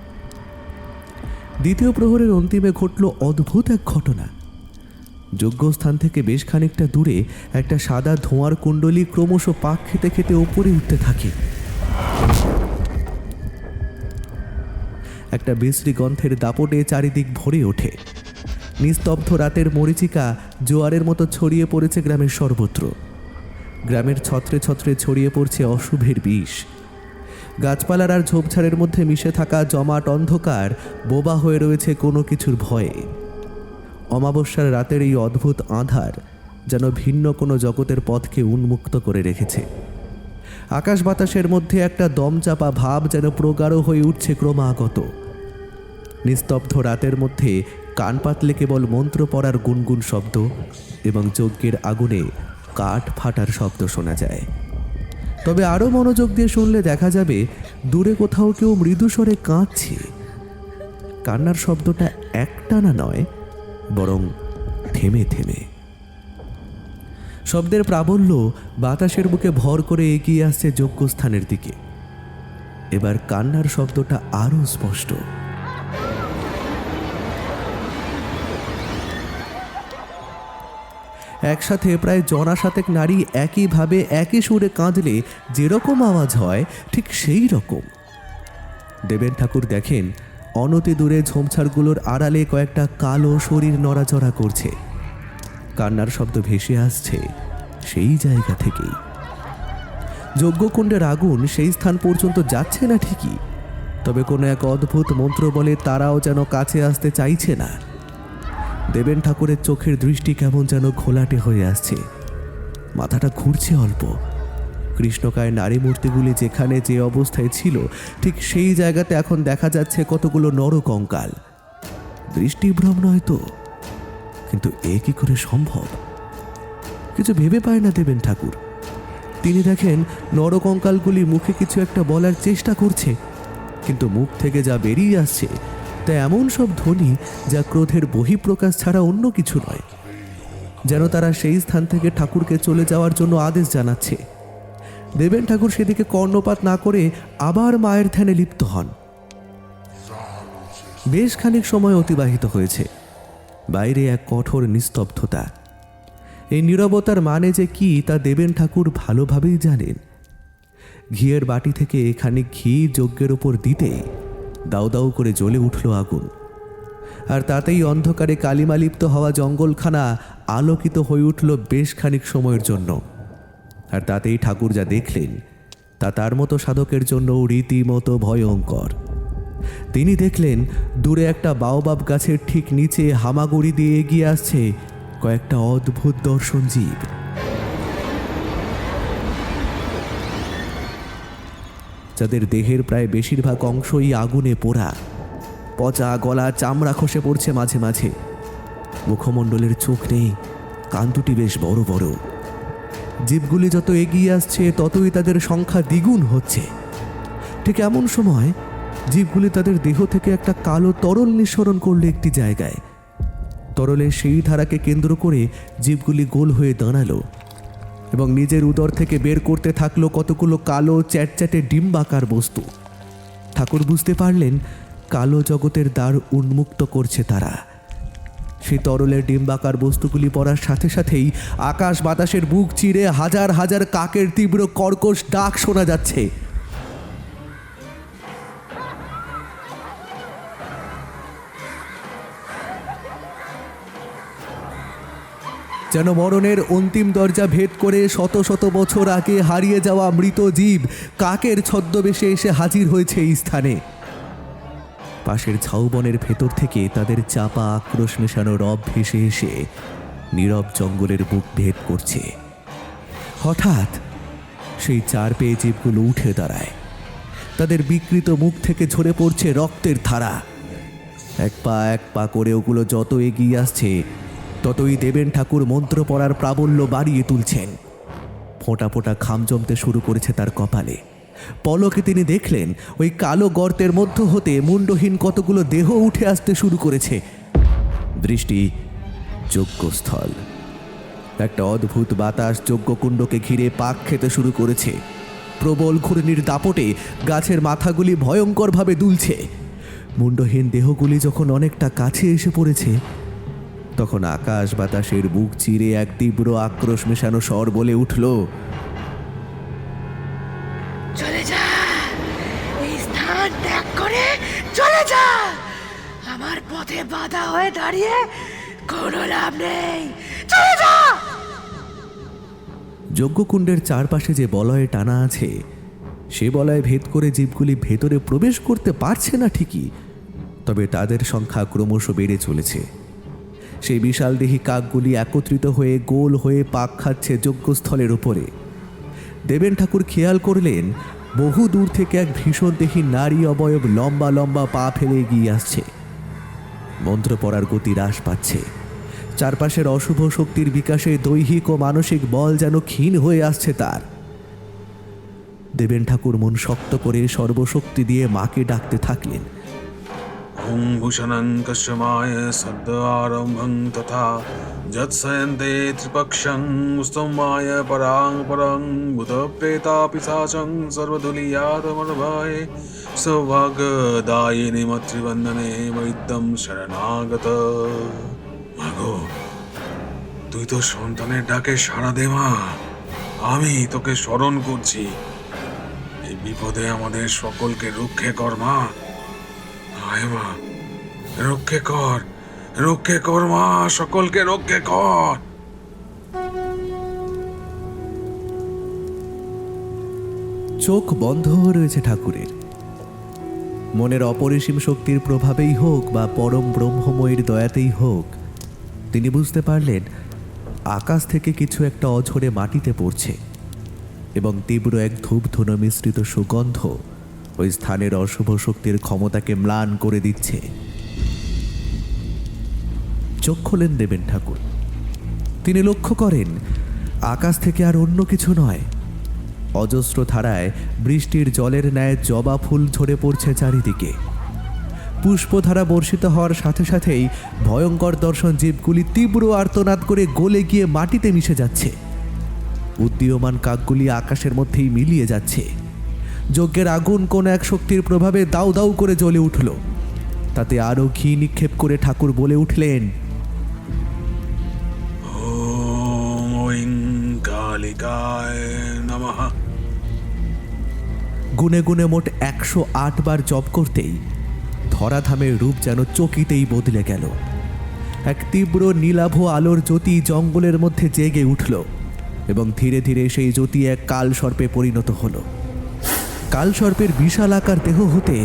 দ্বিতীয় প্রহরের অন্তিমে ঘটল অদ্ভুত এক ঘটনা। যজ্ঞস্থান থেকে বেশ খানিকটা দূরে একটা সাদা ধোঁয়ার কুণ্ডলী ক্রমশ পাক খেতে খেতে ওপরে উঠতে থাকে। একটা বিশ্রী গন্ধের দাপটে চারিদিক ভরে ওঠে। নিস্তব্ধ রাতের মরীচিকা জোয়ারের মতো ছড়িয়ে পড়েছে গ্রামের সর্বত্র। গ্রামের ছত্রে ছত্রে ছড়িয়ে পড়ছে অশুভের বিষ। গাছপালার আর ঝোপঝাড়ের মধ্যে মিশে থাকা জমাট অন্ধকার বোবা হয়ে রয়েছে কোনো কিছুর ভয়ে। অমাবস্যার রাতের এই অদ্ভুত আঁধার যেন ভিন্ন কোনো জগতের পথকে উন্মুক্ত করে রেখেছে। আকাশ বাতাসের মধ্যে একটা দমচাপা ভাব যেন প্রগাঢ় হয়ে উঠছে ক্রমাগত। নিস্তব্ধ রাতের মধ্যে কান পাতলে কেবল মন্ত্র পড়ার গুনগুন শব্দ এবং যজ্ঞের আগুনে কাঠ ফাটার শব্দ শোনা যায়। তবে আরও মনোযোগ দিয়ে শুনলে দেখা যাবে দূরে কোথাও কেউ মৃদুস্বরে কাঁদছে। কান্নার শব্দটা একটানা নয়, বরং থেমে থেমে। শব্দের প্রাবল্য বাতাসের বুকে ভর করে এগিয়ে আসছে যজ্ঞস্থানের দিকে। এবার কান্নার শব্দটা আরও স্পষ্ট। একসাথে প্রায় জনাশাতেক নারী একইভাবে একই সুরে কাঁদলে যেরকম আওয়াজ হয় ঠিক সেই রকম। দেবেন ঠাকুর দেখেন অনতি দূরে ঝোমছাড়গুলোর আড়ালে কয়েকটা কালো শরীর নড়াচড়া করছে। কান্নার শব্দ ভেসে আসছে সেই জায়গা থেকেই। যজ্ঞকুণ্ডের আগুন সেই স্থান পর্যন্ত যাচ্ছে না ঠিকই, তবে কোনো এক অদ্ভুত মন্ত্র বলে তারাও যেন কাছে আসতে চাইছে না। দেবেন ঠাকুরের চোখের দৃষ্টি কেমন যেন ঘোলাটে হয়ে আসছে, মাথাটা ঘুরছে অল্প। কৃষ্ণকায় নারী মূর্তিগুলি যেখানে যে অবস্থায় ছিল ঠিক সেই জায়গাতে এখন দেখা যাচ্ছে কতগুলো নরকঙ্কাল। দৃষ্টিভ্রম নয় তো, কিন্তু এ কি করে সম্ভব? কিছু ভেবে পায় না দেবেন ঠাকুর। তিনি দেখেন নরকঙ্কালগুলি মুখে কিছু একটা বলার চেষ্টা করছে, কিন্তু মুখ থেকে যা বেরিয়ে আসছে তা এমন সব ধ্বনি যা ক্রোধের বহিঃপ্রকাশ ছাড়া অন্য কিছু নয়। যেন তারা সেই স্থান থেকে ঠাকুরকে চলে যাওয়ার জন্য আদেশ জানাচ্ছে। দেবেন ঠাকুর সেদিকে কর্ণপাত না করে আবার মায়ের ধ্যানে লিপ্ত হন। বেশ খানিক সময় অতিবাহিত হয়েছে। বাইরে এক কঠোর নিস্তব্ধতা। এই নীরবতার মানে যে কি তা দেবেন ঠাকুর ভালোভাবেই জানেন। ঘিয়ের বাটি থেকে খানিক ঘি যজ্ঞের ওপর দিতে দাউ দাউ করে জ্বলে উঠল আগুন, আর তাতেই অন্ধকারে কালিমালিপ্ত হওয়া জঙ্গলখানা আলোকিত হয়ে উঠল বেশ খানিক সময়ের জন্য। আর তাতেই ঠাকুর যা দেখলেন তা তার মতো সাধকের জন্য রীতিমতো ভয়ঙ্কর। তিনি দেখলেন দূরে একটা বাওবাব গাছের ঠিক নিচে হামাগুড়ি দিয়ে এগিয়ে আসছে কয়েকটা অদ্ভুত দর্শন জীব। যাদের দেহের প্রায় বেশিরভাগ অংশই আগুনে পোড়া, পচা গলা, চামড়া খসে পড়ছে মাঝে মাঝে। মুখমণ্ডলের চোখ নেই, কান দুটি বেশ বড় বড়। জীবগুলি যত এগিয়ে আসছে ততই তাদের সংখ্যা দ্বিগুণ হচ্ছে। ঠিক এমন সময় জীবগুলি তাদের দেহ থেকে একটা কালো তরল নিঃসরণ করলো একটি জায়গায়। তরলের সেই ধারাকে কেন্দ্র করে জীবগুলি গোল হয়ে দাঁড়ালো এবং নিজের উদর থেকে বের করতে থাকলো কতগুলো কালো চ্যাটচ্যাটে ডিম্বাকার বস্তু। ঠাকুর বুঝতে পারলেন কালো জগতের দ্বার উন্মুক্ত করছে তারা। সেই তরলের ডিম্বাকার বস্তুগুলি পড়ার সাথে সাথেই আকাশ বাতাসের বুক চিরে হাজার হাজার কাকের তীব্র কর্কশ ডাক শোনা যাচ্ছে। যেন মরণের অন্তিম দরজা ভেদ করে শত শত বছর আগে হারিয়ে যাওয়া মৃত জীব কাকের ছদ্মবেশে এসে হাজির হয়েছে এই স্থানে। পাশের ঝাউবনের ভেতর থেকে তাদের চাপা আক্রোশ মেশানো রব ভেসে এসে নীরব জঙ্গলের বুক ভেদ করছে। হঠাৎ সেই চার পেয়ে জীবগুলো উঠে দাঁড়ায়। তাদের বিকৃত মুখ থেকে ঝরে পড়ছে রক্তের ধারা। এক পা করে ওগুলো যত এগিয়ে আসছে ততই দেবেন ঠাকুর মন্ত্র পড়ার প্রাবল্য বাড়িয়ে তুলছেন। ফোঁটা ফোঁটা ঘাম জমতে শুরু করেছে তার কপালে। পলকে তিনি দেখলেন ওই কালো গর্তের মধ্য হতে মুন্ডহীন কতগুলো দেহ উঠে আসতে শুরু করেছে। দৃষ্টি যজ্ঞস্থল। একটা অদ্ভুত বাতাস যজ্ঞকুণ্ডকে ঘিরে পাক খেতে শুরু করেছে। প্রবল ঘূর্ণির দাপটে গাছের মাথাগুলি ভয়ঙ্করভাবে দুলছে। মুন্ডহীন দেহগুলি যখন অনেকটা কাছে এসে পড়েছে তখন আকাশ বাতাসের বুক চিরে এক তীব্র আক্রোশ মেশানো স্বর বলে উঠল, চলে যা, এই স্থান ত্যাগ করে চলে যা। আমার পথে বাধা হয়ে দাঁড়িয়ে কোনো লাভ নেই, চলে যা। যজ্ঞকুণ্ডের চারপাশে যে বলয়ে টানা আছে সে বলয় ভেদ করে জীবগুলি ভেতরে প্রবেশ করতে পারছে না ঠিকই, তবে তাদের সংখ্যা ক্রমশ বেড়ে চলেছে। সেই বিশালদেহী কাকগুলি একত্রিত হয়ে গোল হয়ে পাক খাচ্ছে যজ্ঞস্থলের উপরে। দেবেন ঠাকুর খেয়াল করলেন বহু দূর থেকে এক ভীষণদেহী নারী অবয়ব লম্বা লম্বা পা ফেলে এগিয়ে আসছে। মন্ত্র পড়ার গতি হ্রাস পাচ্ছে। চারপাশের অশুভ শক্তির বিকাশে দৈহিক ও মানসিক বল যেন ক্ষীণ হয়ে আসছে তার। দেবেন ঠাকুর মন শক্ত করে সর্বশক্তি দিয়ে মাকে ডাকতে থাকলেন। ওম ভূষণং কশ্যমায় সদ্য আরম্ভং তথা যৎসয়ন্তে ত্রিপক্ষং স্তম্মায় পরাং পরং ভূত প্রেতা পিশাচং সর্বধূলিয়াতমর্ভয়ে সৌভাগ্যদায়িনী মাতৃবন্দনে বৈদ্যম শরণাগত। মাগো, তুই তুই তো সন্তানের ডাকে সাড়া দে মা, আমি তোকে স্মরণ করছি। এই বিপদে আমাদের সকলকে রক্ষে কর মা। আয় মা, রক্ষে কর মা, সকলকে রক্ষে কর। চোখ বন্ধ হয়ে রয়েছে ঠাকুরের। মনের অপরিসীম শক্তির প্রভাবেই হোক বা পরম ব্রহ্মময়ীর দয়াতেই হোক, তিনি বুঝতে পারলেন আকাশ থেকে কিছু একটা অঝরে মাটিতে পড়ছে এবং তীব্র এক ধূপধুনো মিশ্রিত সুগন্ধ ওই স্থানের অশুভ শক্তির ক্ষমতাকে ম্লান করে দিচ্ছে। চোখ খোলেন দেবেন ঠাকুর। তিনি লক্ষ্য করেন আকাশ থেকে আর অন্য কিছু নয়, অজস্র ধারায় বৃষ্টির জলের ন্যায় জবা ফুল ঝরে পড়ছে চারিদিকে। পুষ্পধারা বর্ষিত হওয়ার সাথে সাথেই ভয়ঙ্কর দর্শন জীবগুলি তীব্র আর্তনাদ করে গলে গিয়ে মাটিতে মিশে যাচ্ছে। উদীয়মান কাকগুলি আকাশের মধ্যেই মিলিয়ে যাচ্ছে। যজ্ঞের আগুন কোন এক শক্তির প্রভাবে দাউ দাউ করে জ্বলে উঠল। তাতে আরো ঘি নিক্ষেপ করে ঠাকুর বলে উঠলেন, ওম ঐং কালিকায় নমঃ। গুনে গুনে মোট 108 বার জপ করতেই ধরাধামের রূপ যেন চকিতেই বদলে গেল। এক তীব্র নীলাভ আলোর জ্যোতি জঙ্গলের মধ্যে জেগে উঠল এবং ধীরে ধীরে সেই জ্যোতি এক কাল সর্পে পরিণত হল। কাল সর্পের বিশাল আকার দেহ হতে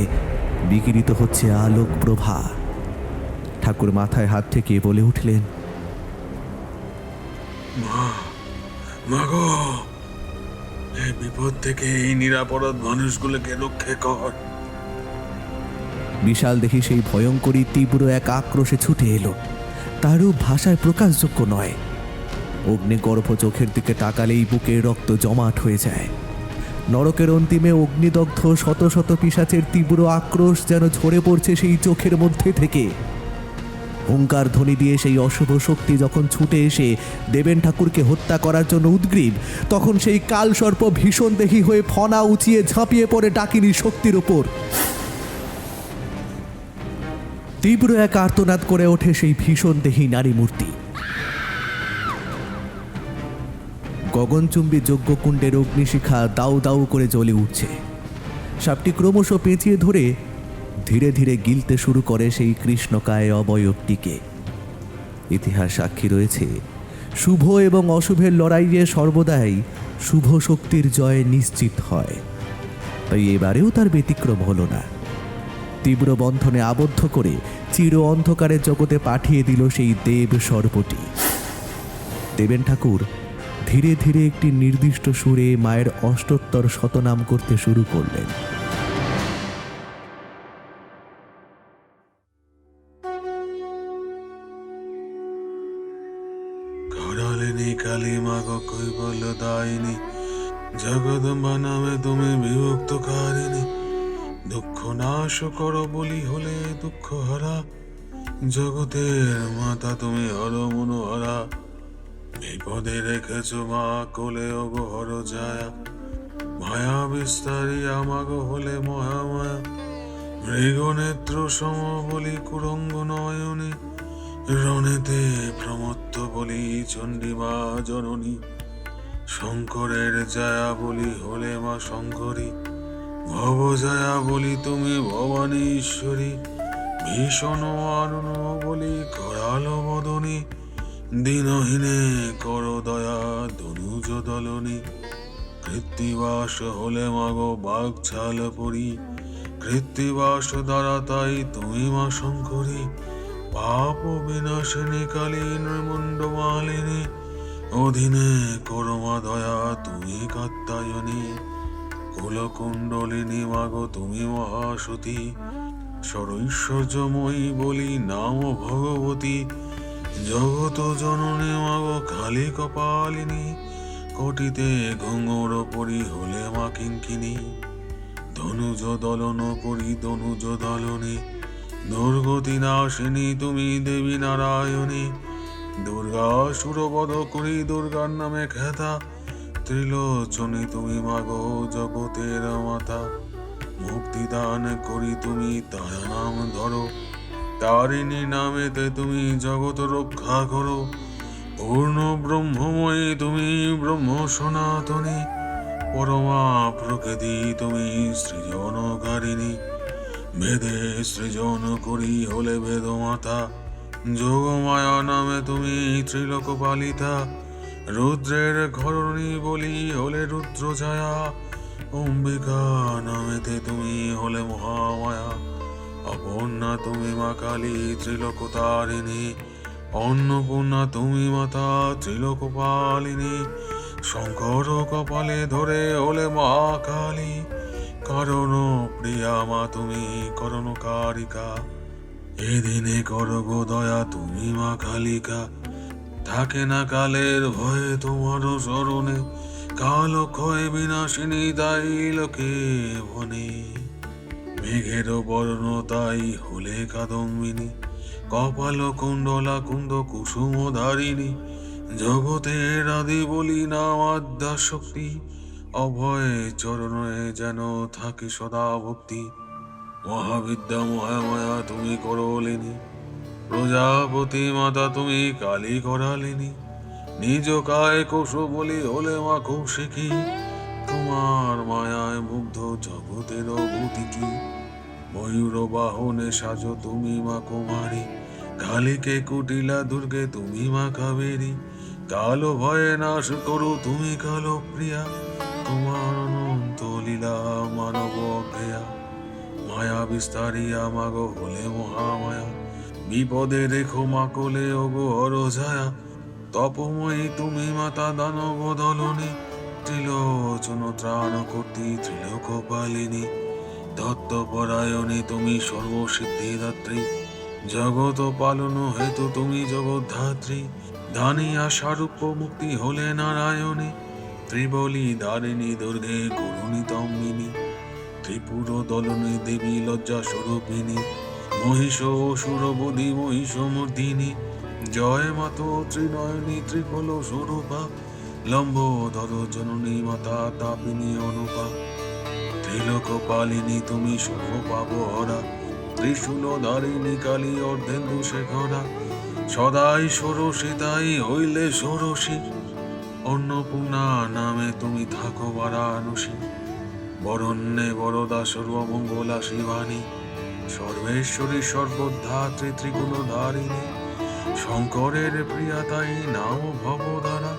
বিকিরিত হচ্ছে আলোক প্রভা। ঠাকুর মাথায় হাত ঠেকিয়ে বলে উঠলেন, মা গো, এই বিপদ থেকে এই নিরাপরাধ মানুষগুলোকে রক্ষে কর। বিশাল দেখি সেই ভয়ঙ্করী তীব্র এক আক্রোশে ছুটে এলো। তারও ভাষায় প্রকাশযোগ্য নয়। অগ্নিগর্ভ চোখের দিকে তাকালেই বুকে রক্ত জমাট হয়ে যায়। নরকের অন্তিমে অগ্নিদগ্ধ শত শত পিশাচের তীব্র আক্রোশ যেন ঝরে পড়ছে সেই চোখের মধ্যে থেকে। হুঙ্কার ধ্বনি দিয়ে সেই অশুভ শক্তি যখন ছুটে এসে দেবেন ঠাকুরকে হত্যা করার জন্য উদ্গ্রীব, তখন সেই কাল সর্প ভীষণ দেহী হয়ে ফনা উঁচিয়ে ঝাঁপিয়ে পড়ে ডাকিনী শক্তির ওপর। তীব্র এক আর্তনাদ করে ওঠে সেই ভীষণ দেহী নারী মূর্তি। গগনচুম্বী যজ্ঞকুণ্ডের অগ্নিশিখা দাউ দাউ করে জ্বলে উঠছে। সাপটি ক্রমশ পেঁচিয়ে ধরে ধীরে ধীরে গিলতে শুরু করে সেই কৃষ্ণকায় অবয়বটিকে। ইতিহাস সাক্ষী রয়েছে, শুভ এবং অশুভের লড়াইয়ে সর্বদাই শুভ শক্তির জয় নিশ্চিত হয়। তাই এবারেও তার ব্যতিক্রম হলো না। তীব্র বন্ধনে আবদ্ধ করে চির অন্ধকারের জগতে পাঠিয়ে দিল সেই দেব সর্পটি। দেবেন ঠাকুর ধীরে ধীরে একটি নির্দিষ্ট সুরে মায়ের অষ্টোত্তর শতনাম করতে শুরু করলেন। করালিনী কালী মাগো কৈবল্য দায়িনী, জগদম্বা নামে তুমি বিভক্তকারিণী। দুঃখ নাশ করো বলি হলে দুঃখ হারা, জগতের মাতা তুমি হর মনোহরা। বিপদে রেখেছ মা কোলে ওগো হর যায়া, মায়া বিস্তারী আমাগো হলে মহামায়া। মৃগনেত্র সম বলি কুরঙ্গ নয়নী, রণেতে প্রমত্ত বলি চণ্ডীমা জননী। শঙ্করের জয়া বলি হলে মা শঙ্করী, ভব জয়া বলি তুমি ভবানী ঈশ্বরী। ভীষণ আরুণ বলি করাল বদনী, দিনহীনে করো দয়া ধনুজ দলনী। কৃত্তিবাস হলে মাগো বাঘ ছাল পরি, কৃত্তিবাস দ্বারা তাই তুমি মা শঙ্করী। পাপ বিনাশিনী কালী নৃমুণ্ড মালিনী, অধীনে করো মা দয়া তুমি কাত্যায়নী। কুলকুণ্ডলিনী মাগো তুমি মহাসতী, সরৈশ্বর্যময়ী বলি নাম ভগবতী। জগত জননী মাগো কালী কপালিনী, কোটিতে ঘুঙুর পরি হলে মা কিঙ্কিনী। ধনুজ দলন করি ধনুজ দলনী, দুর্গতি নাশিনী তুমি দেবী নারায়ণী। দুর্গা সুরবধ করি দুর্গার নামে খ্যাতা, ত্রিলোচনী তুমি মাগো জগতের মাতা। মুক্তিদান করি তুমি তারা নাম ধরো, তারিণী নামেতে তুমি জগৎ রক্ষা করো। পূর্ণ ব্রহ্মময়ী তুমি, ব্রহ্ম সনাতনী, পরমা প্রকৃতি তুমি, সৃজনকারিণী। বেদে সৃজন করি হলে বেদমাতা, যোগমায়া নামে তুমি ত্রিলোক পালিতা। রুদ্রের ঘরণী বলি হলে রুদ্র ছায়া, অম্বিকা নামেতে তুমি হলে মহামায়া। অপর্ণা তুমি মা কালী ত্রিলোক তারিণী, অন্নপূর্ণা তুমি মাতা ত্রিলোক পালিনী। শঙ্কর কপালে ধরে হলে মা কালী, কারণ প্রিয়া মা তুমি করণকারিকা। এদিনে করো গো দয়া তুমি মা কালিকা, থাকে না কালের ভয়ে তোমার স্মরণে, কাল ক্ষয় বিনাশিনী দায়ী লোকে বনে। মেঘের বর্ণ তাই হলে কাদম্বিনী, কপাল কুণ্ডলা কুন্দ কুসুম ধারিণী। জগতের আদি বলি নাম আদ্যা শক্তি, অভয় চরণে যেন থাকে সদা ভক্তি। মহাবিদ্যা মহামায়া তুমি করলিনী, প্রজাপতি মাতা তুমি কালী করালিনী। নিজ কায় কোষ বলি হলে মা কৌশিকী, তোমার মায়ায় মুগ্ধ জগতের ভূতি কি। ময়ূর বাহনে সাজো তুমি মা কুমারী, কালীকে কুটিলা দুর্গে তুমি মা কাবেরী। কালো ভয়ে নাশ করো তুমি কালো প্রিয়া, তোমার অনন্ত লীলা মানব অজ্ঞেয়া। মায়া বিস্তারিয়া মাগো হলে মহামায়া, বিপদে রেখো মা কোলে ওগো হরজায়া। তপময়ী তুমি মাতা দানব দলনী, ত্রিলোচন ত্রাণ কর্তী ত্রিলোক পালিনী। তত্ত্বপরায়ণী তুমি সর্বসিদ্ধিদাত্রী, জগত পালন হেতু তুমি জগদ্ধাত্রী। দানিয়া স্বরূপ মুক্তি হলে নারায়ণী, ত্রিবলী দারিণী দুর্গে করুণিতম্বিনী। ত্রিপুর দলনী দেবী লজ্জা স্বরূপিনী, মহিষ অসুর বধি মহিষ মর্দিনী। জয় মাত ত্রিনয়নী ত্রিফল স্বরূপা, লম্বোদর জননী মাতা তাপিনী অনুপা। ত্রিলোক পালিনী তুমি সর্বপাপ হরা, ত্রিশূল ধারিণী কালী অর্ধেন্দু শেখরা। সদাই ষোড়শী তাই হইলে ষোড়শী, অন্নপূর্ণা নামে তুমি থাকো বারাণসী। বরণ্যে বরদা সর্বমঙ্গলা শিবানী, সর্বেশ্বরী সর্বধাত্রী ত্রিগুণ ধারিণী। শঙ্করের প্রিয়া তাই নাম ভবধারা,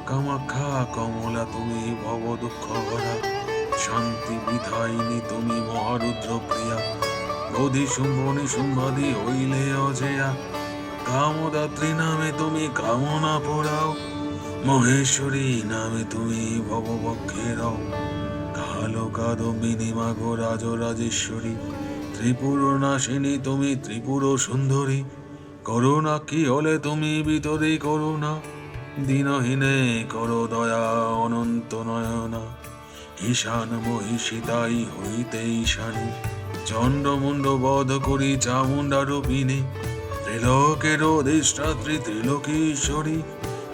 কামাখ্যা কমলা তুমি ভব দুঃখ ভরা। শান্তি বিধায়িনী তুমি মহারুদ্র প্রিয়া, বোধি শুম্ভনি শুম্ভাদি হইলে অজেয়া। কামদাত্রী নামে তুমি কামনা পোড়াও, মহেশ্বরী নামে তুমি ভববক্ষে রও। কালো কাদম্বিনী মাগো রাজরাজেশ্বরী, ত্রিপুর নাশিনী তুমি ত্রিপুর সুন্দরী। করুণা কি হলে তুমি ভিতরে করুণা, দীনহীনে করো দয়া অনন্ত নয়না। ঈশান মহিষী তাই হইতে ঈশানী, চন্দ্রমুণ্ড বধ করি চামুণ্ডা রূপিণী। ত্রিলোকের অধিষ্ঠাত্রী ত্রিলোকীশ্বরী,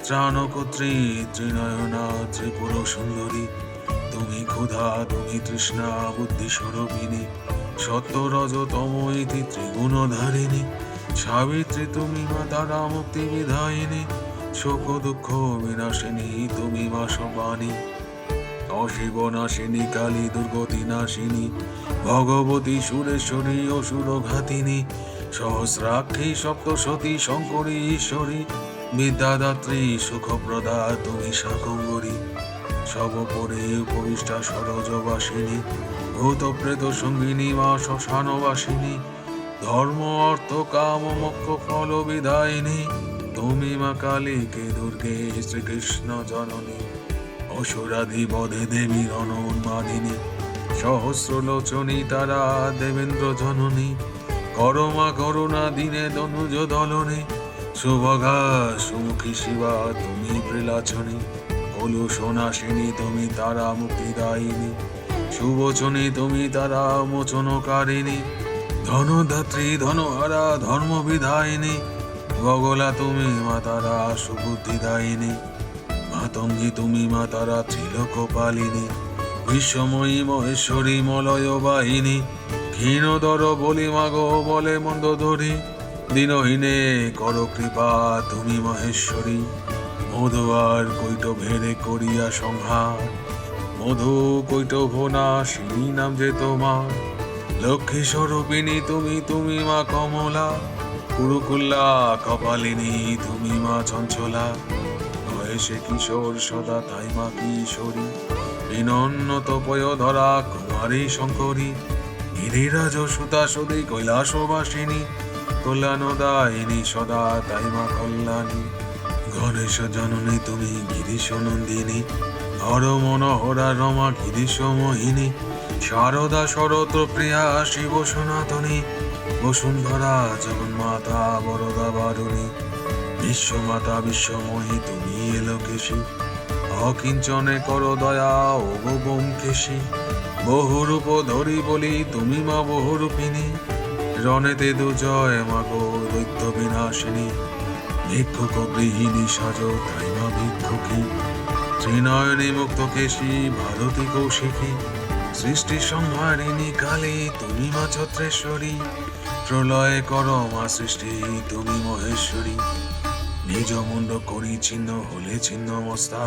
ত্রাণকর্ত্রী ত্রিনয়না ত্রিপুর সুন্দরী। তুমি ক্ষুধা তুমি তৃষ্ণা বুদ্ধি স্বরূপিণী, সত্য রজ তম ইতি ত্রিগুণ ধারিণী। সাবিত্রী তুমি মাতারা মুক্তি বিধায়িনী, শোক দুঃখ বিনাশিনী তুমি মা সবানী। অশিব নাশিনী কালী দুর্গতি নাশিনী, ভগবতী সুরেশ্বরী অসুর ঘাতিনী। সহস্রাক্ষী সপ্তসতী শঙ্করী ঈশ্বরী, বিদ্যাদাত্রী সুখপ্রদা তুমি শাকম্বরী। সর্বোপরি উপবিষ্টা সরোজবাসিনী, ভূত প্রেত সঙ্গিনী মা শ্মশানবাসিনী। ধর্ম অর্থ কাম মোক্ষ ফল বিদায়িনী, তুমি মা কালীকে দুর্গে শ্রীকৃষ্ণ জননী। অসুরাধি বধে দেবীর অনুন্মাদিনী, সহস্র লোচনী তারা দেবেন্দ্র জননী। করমা করুণা দিনে দনুজ দলনে, সুভগা সুমুখী শিবা তুমি প্রিলাচনী। কলু সোনাসিনী তুমি তারা মুক্তিদায়িনী, সুবচনী তুমি তারা মোচনকারিণী। ধনদাত্রী ধনহারা ধর্ম বিধায়িনী, বগলা তুমি মাতারা সুবুদ্ধিদায়িনী। মাতঙ্গী তুমি মাতারা ত্রিলোক পালিনী, বিশ্বময়ী মহেশ্বরী মলয় বাহিনী। ক্ষীণদর বলি মাগো বলে মন্দ ধরি, দিনহীনে করো কৃপা তুমি মহেশ্বরী। মধু আর কৈটভেরে করিয়া সংহার, মধু কৈটভ নাশিনী নাম যে তোমার। লক্ষ্মী স্বরূপিণী তুমি, তুমি মা কমলা। কুরুকুল্লা কপালিনী তুমি মা চঞ্চলা। বয়সে কিশোর সদা তাই মা কিশোরী। বিনন্নত পয়োধরা কুমারী শঙ্করী। গিরিরাজ সুতা সদী কৈলাসবাসিনী। কল্যাণদায়িনী সদা তাই মা কল্যাণী। গণেশ জননী তুমি গিরিশ নন্দিনী। হর মনোহরা রমা গিরিশ মোহিনী। শারদা শরত প্রিয়া শিব সনাতনী। বসুন্ধরা জগন্মাতা বরদা বারুণী। বিশ্বমাতা বিশ্বময়ী তুমি এলোকেশী। অকিঞ্চনে করো দয়া ও বোমকেশী। বহুরূপ ধরি বলি তুমি মা বহুরূপিণী। রণেতে দুজয় মাগো দৈত্য বিনাশিনী। ভিক্ষুক গৃহিণী সাজো তাই মা ভিক্ষুকী। ত্রিনয়নী মুক্ত কেশী ভারতী কৌশিকী। সৃষ্টি সংহারিণী কালী তুমি মা ছত্রেশ্বরী। প্রলয় করো মা সৃষ্টি তুমি মহেশ্বরী। নিজ মুন্ড করি ছিন্ন হলে ছিন্ন মস্তা।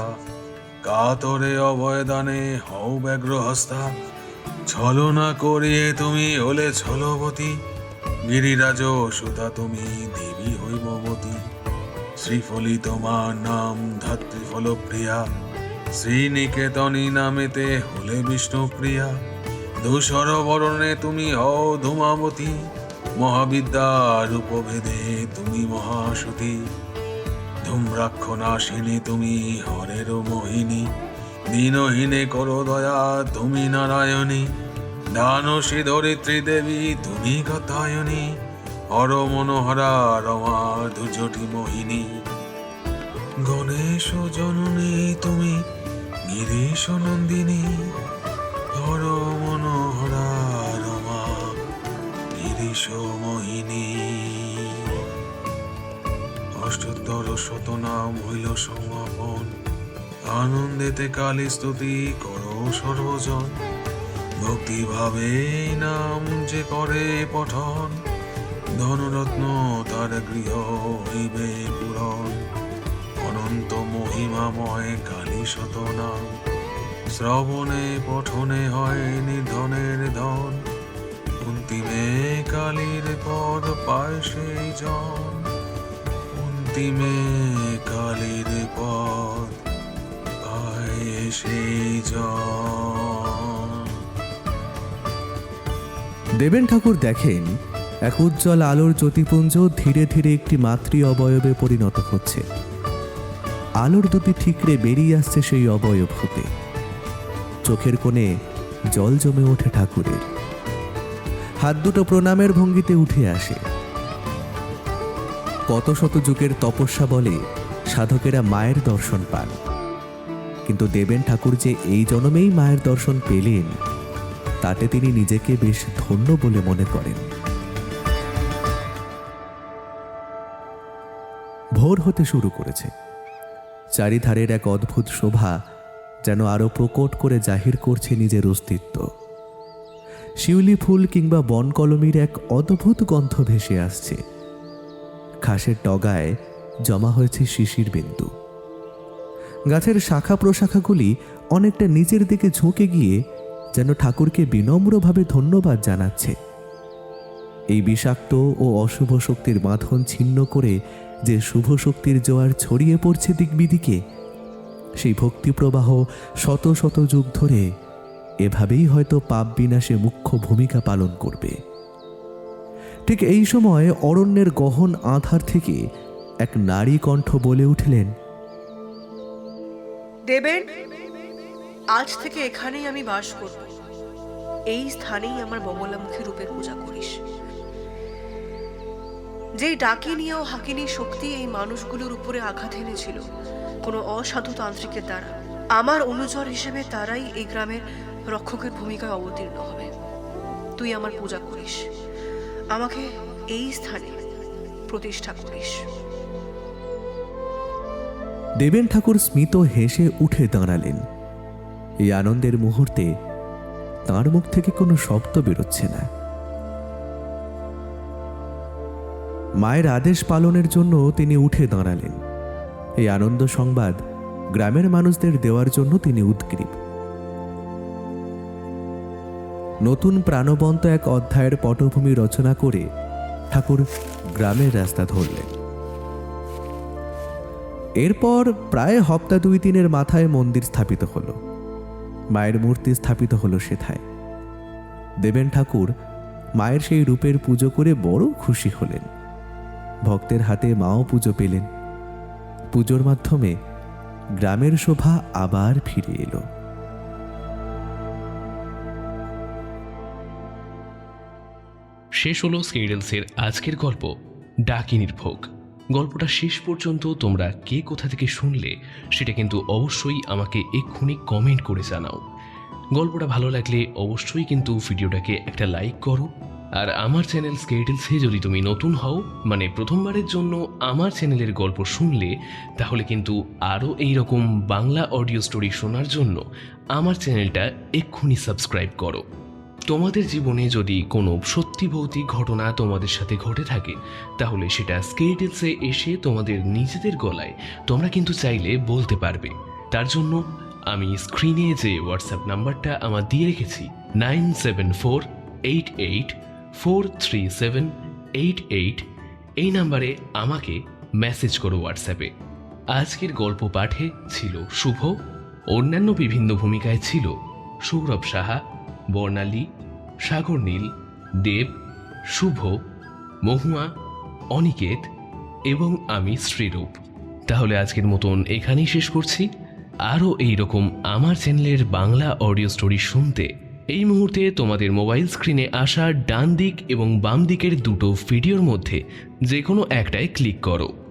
কাতরে অভয়দানে হও ব্যগ্র হস্তা। ছলনা করিয়ে তুমি হলে ছলবতী। গিরিরাজ সুতা তুমি দেবী হৈমবতী। শ্রীফলী তোমার নাম ধাত্রীফল প্রিয়া। শ্রীনিকেতনী নামেতে হলে বিষ্ণুপ্রিয়া। ধূসর বরণে তুমি হও ধূমাবতী। মহাবিদ্যার উপভেদে তুমি মহাসতী। ধূম্রাক্ষনাশিনী তুমি হরের মোহিনী। দীনহীনে করো দয়া তুমি নারায়ণী। দানসী ধরিত্রী দেবী তুমি কাত্যায়নী। হর মনোহরা রমা দুর্জটি মোহিনী। গণেশ জননী তুমি গিরিশ নন্দিনী। হর মনোহরা রমা গিরিশ মোহিনী। অষ্টোত্তর শতনাম হইল সমাপন। আনন্দেতে কালী স্তুতি করো সর্বজন। ভক্তি ভাবে নাম যে করে পঠন। ধনরত্ন তার গৃহ হইবে পূরণ। অনন্ত মহিমাময় কালী শতনাম। শ্রবণে পঠনে হয় নির্ধনের ধন। অন্তিমে কালীর পদ পায় সেই জন। অন্তিমে কালীর পদ পায় সেই জন। দেবেন ঠাকুর দেখেন এক উজ্জ্বল আলোর জ্যোতিপুঞ্জ ধীরে ধীরে একটি মাতৃ অবয়বে পরিণত হচ্ছে। আলোর দুটি ঠিকরে বেরিয়ে আসছে সেই অবয়ব হতে। চোখের কোণে জল জমে ওঠে ঠাকুরের। হাত দুটো প্রণামের ভঙ্গিতে উঠে আসে। কত শত যুগের তপস্যা বলে সাধকেরা মায়ের দর্শন পান, কিন্তু দেবেন ঠাকুর যে এই জন্মেই মায়ের দর্শন পেলেন তাতে তিনি নিজেকে বেশ ধন্য বলে মনে করেন। ভোর হতে শুরু করেছে। চারিধারের এক অদ্ভুত শোভা যেন আরো প্রকট করে জাহির করছে নিজের অস্তিত্ব। শিউলি ফুল কিংবা বনকলমির এক অদ্ভুত গন্ধ ভেসে আসছে। ঘাসের ডগায় জমা হয়েছে শিশির বিন্দু। গাছের শাখা প্রশাখাগুলি অনেকটা নিচের দিকে ঝুঁকে গিয়ে যেন ঠাকুরকে বিনম্রভাবে ধন্যবাদ জানাচ্ছে। এই বিষাক্ত ও অশুভ শক্তির বাঁধন ছিন্ন করে যে শুভ শক্তির জোয়ার ছড়িয়ে পড়ছে দিকবিদিকে, সেই ভক্তিপ্রবাহ শত শত যুগ ধরে এভাবেই হয়তো পাপ বিনাশে মুখ্য ভূমিকা পালন করবে। ঠিক এই সময় অরণ্যের গহন আধার থেকে এক নারী কণ্ঠ বলে উঠলেন, দেবেন, আজ থেকে এখানেই আমি বাস করব। এই স্থানেই আমার বগলামুখী রূপের পূজা করিস। যেই ডাকিনী ও হাকিনী শক্তি এই মানুষগুলোর উপরে আঘাত এনেছিল কোনো অসাধু তান্ত্রিকের দ্বারা, আমার অনুচর হিসেবে তারাই এই গ্রামের রক্ষকের ভূমিকায় অবতীর্ণ হবে। তুই আমার পূজা করিস, আমাকে এই স্থানে প্রতিষ্ঠা করিস। দেবেন ঠাকুর স্মিত হেসে উঠে দাঁড়ালেন। এই আনন্দের মুহূর্তে তাঁর মুখ থেকে কোনো শব্দ বেরোচ্ছে না। মায়ের আদেশ পালনের জন্য তিনি উঠে দাঁড়ালেন। এই আনন্দ সংবাদ গ্রামের মানুষদের দেওয়ার জন্য তিনি উদগ্রীব। নতুন প্রাণবন্ত এক অধ্যায়ের পটভূমি রচনা করে ঠাকুর গ্রামের রাস্তা ধরলেন। এরপর প্রায় হপ্তা 2-3 মাথায় মন্দির স্থাপিত হলো। মায়ের মূর্তি স্থাপিত হলো সেথায়। দেবেন ঠাকুর মায়ের সেই রূপের পুজো করে বড় খুশি হলেন। ভক্তের হাতে মাও পুজো পেলেন। পুজোর মাধ্যমে গ্রামের শোভা আবার ফিরে এলো। শেষ হলো স্কেডেলসের আজকের গল্প ডাকিনীর ভোগ। গল্পটা শেষ পর্যন্ত তোমরা কে কোথা থেকে শুনলে সেটা কিন্তু অবশ্যই আমাকে এক্ষুনি কমেন্ট করে জানাও। গল্পটা ভালো লাগলে অবশ্যই কিন্তু ভিডিওটাকে একটা লাইক করো। আর আমার চ্যানেল স্কেডেলসে যদি তুমি নতুন হও, মানে প্রথমবারের জন্য আমার চ্যানেলের গল্প শুনলে, তাহলে কিন্তু আরও এইরকম বাংলা অডিও স্টোরি শোনার জন্য আমার চ্যানেলটা এক্ষুনি সাবস্ক্রাইব করো। তোমাদের জীবনে যদি কোনো সত্যি ভৌতিক ঘটনা তোমাদের সাথে ঘটে থাকে, তাহলে সেটা স্কেডেলসে এসে তোমাদের নিজেদের গলায় তোমরা কিন্তু চাইলে বলতে পারবে। তার জন্য আমি স্ক্রিনে যে হোয়াটসঅ্যাপ নাম্বারটা আমার দিয়ে রেখেছি 9748843788, এই নাম্বারে আমাকে মেসেজ করো হোয়াটসঅ্যাপে। আজকের গল্প পাঠে ছিল শুভ, অন্যান্য বিভিন্ন ভূমিকায় ছিল সৌরভ সাহা, বর্ণালী, সাগর নীল, দেব, শুভ, মহুয়া, অনিকেত এবং আমি শ্রীরূপ। তাহলে আজকের মতন এখানেই শেষ করছি। আরও এইরকম আমার চ্যানেলের বাংলা অডিও স্টোরি শুনতে এই মুহূর্তে তোমাদের মোবাইল স্ক্রিনে আসা ডান দিক এবং বাম দিকের দুটো ভিডিওর মধ্যে যে কোনো একটায় ক্লিক করো।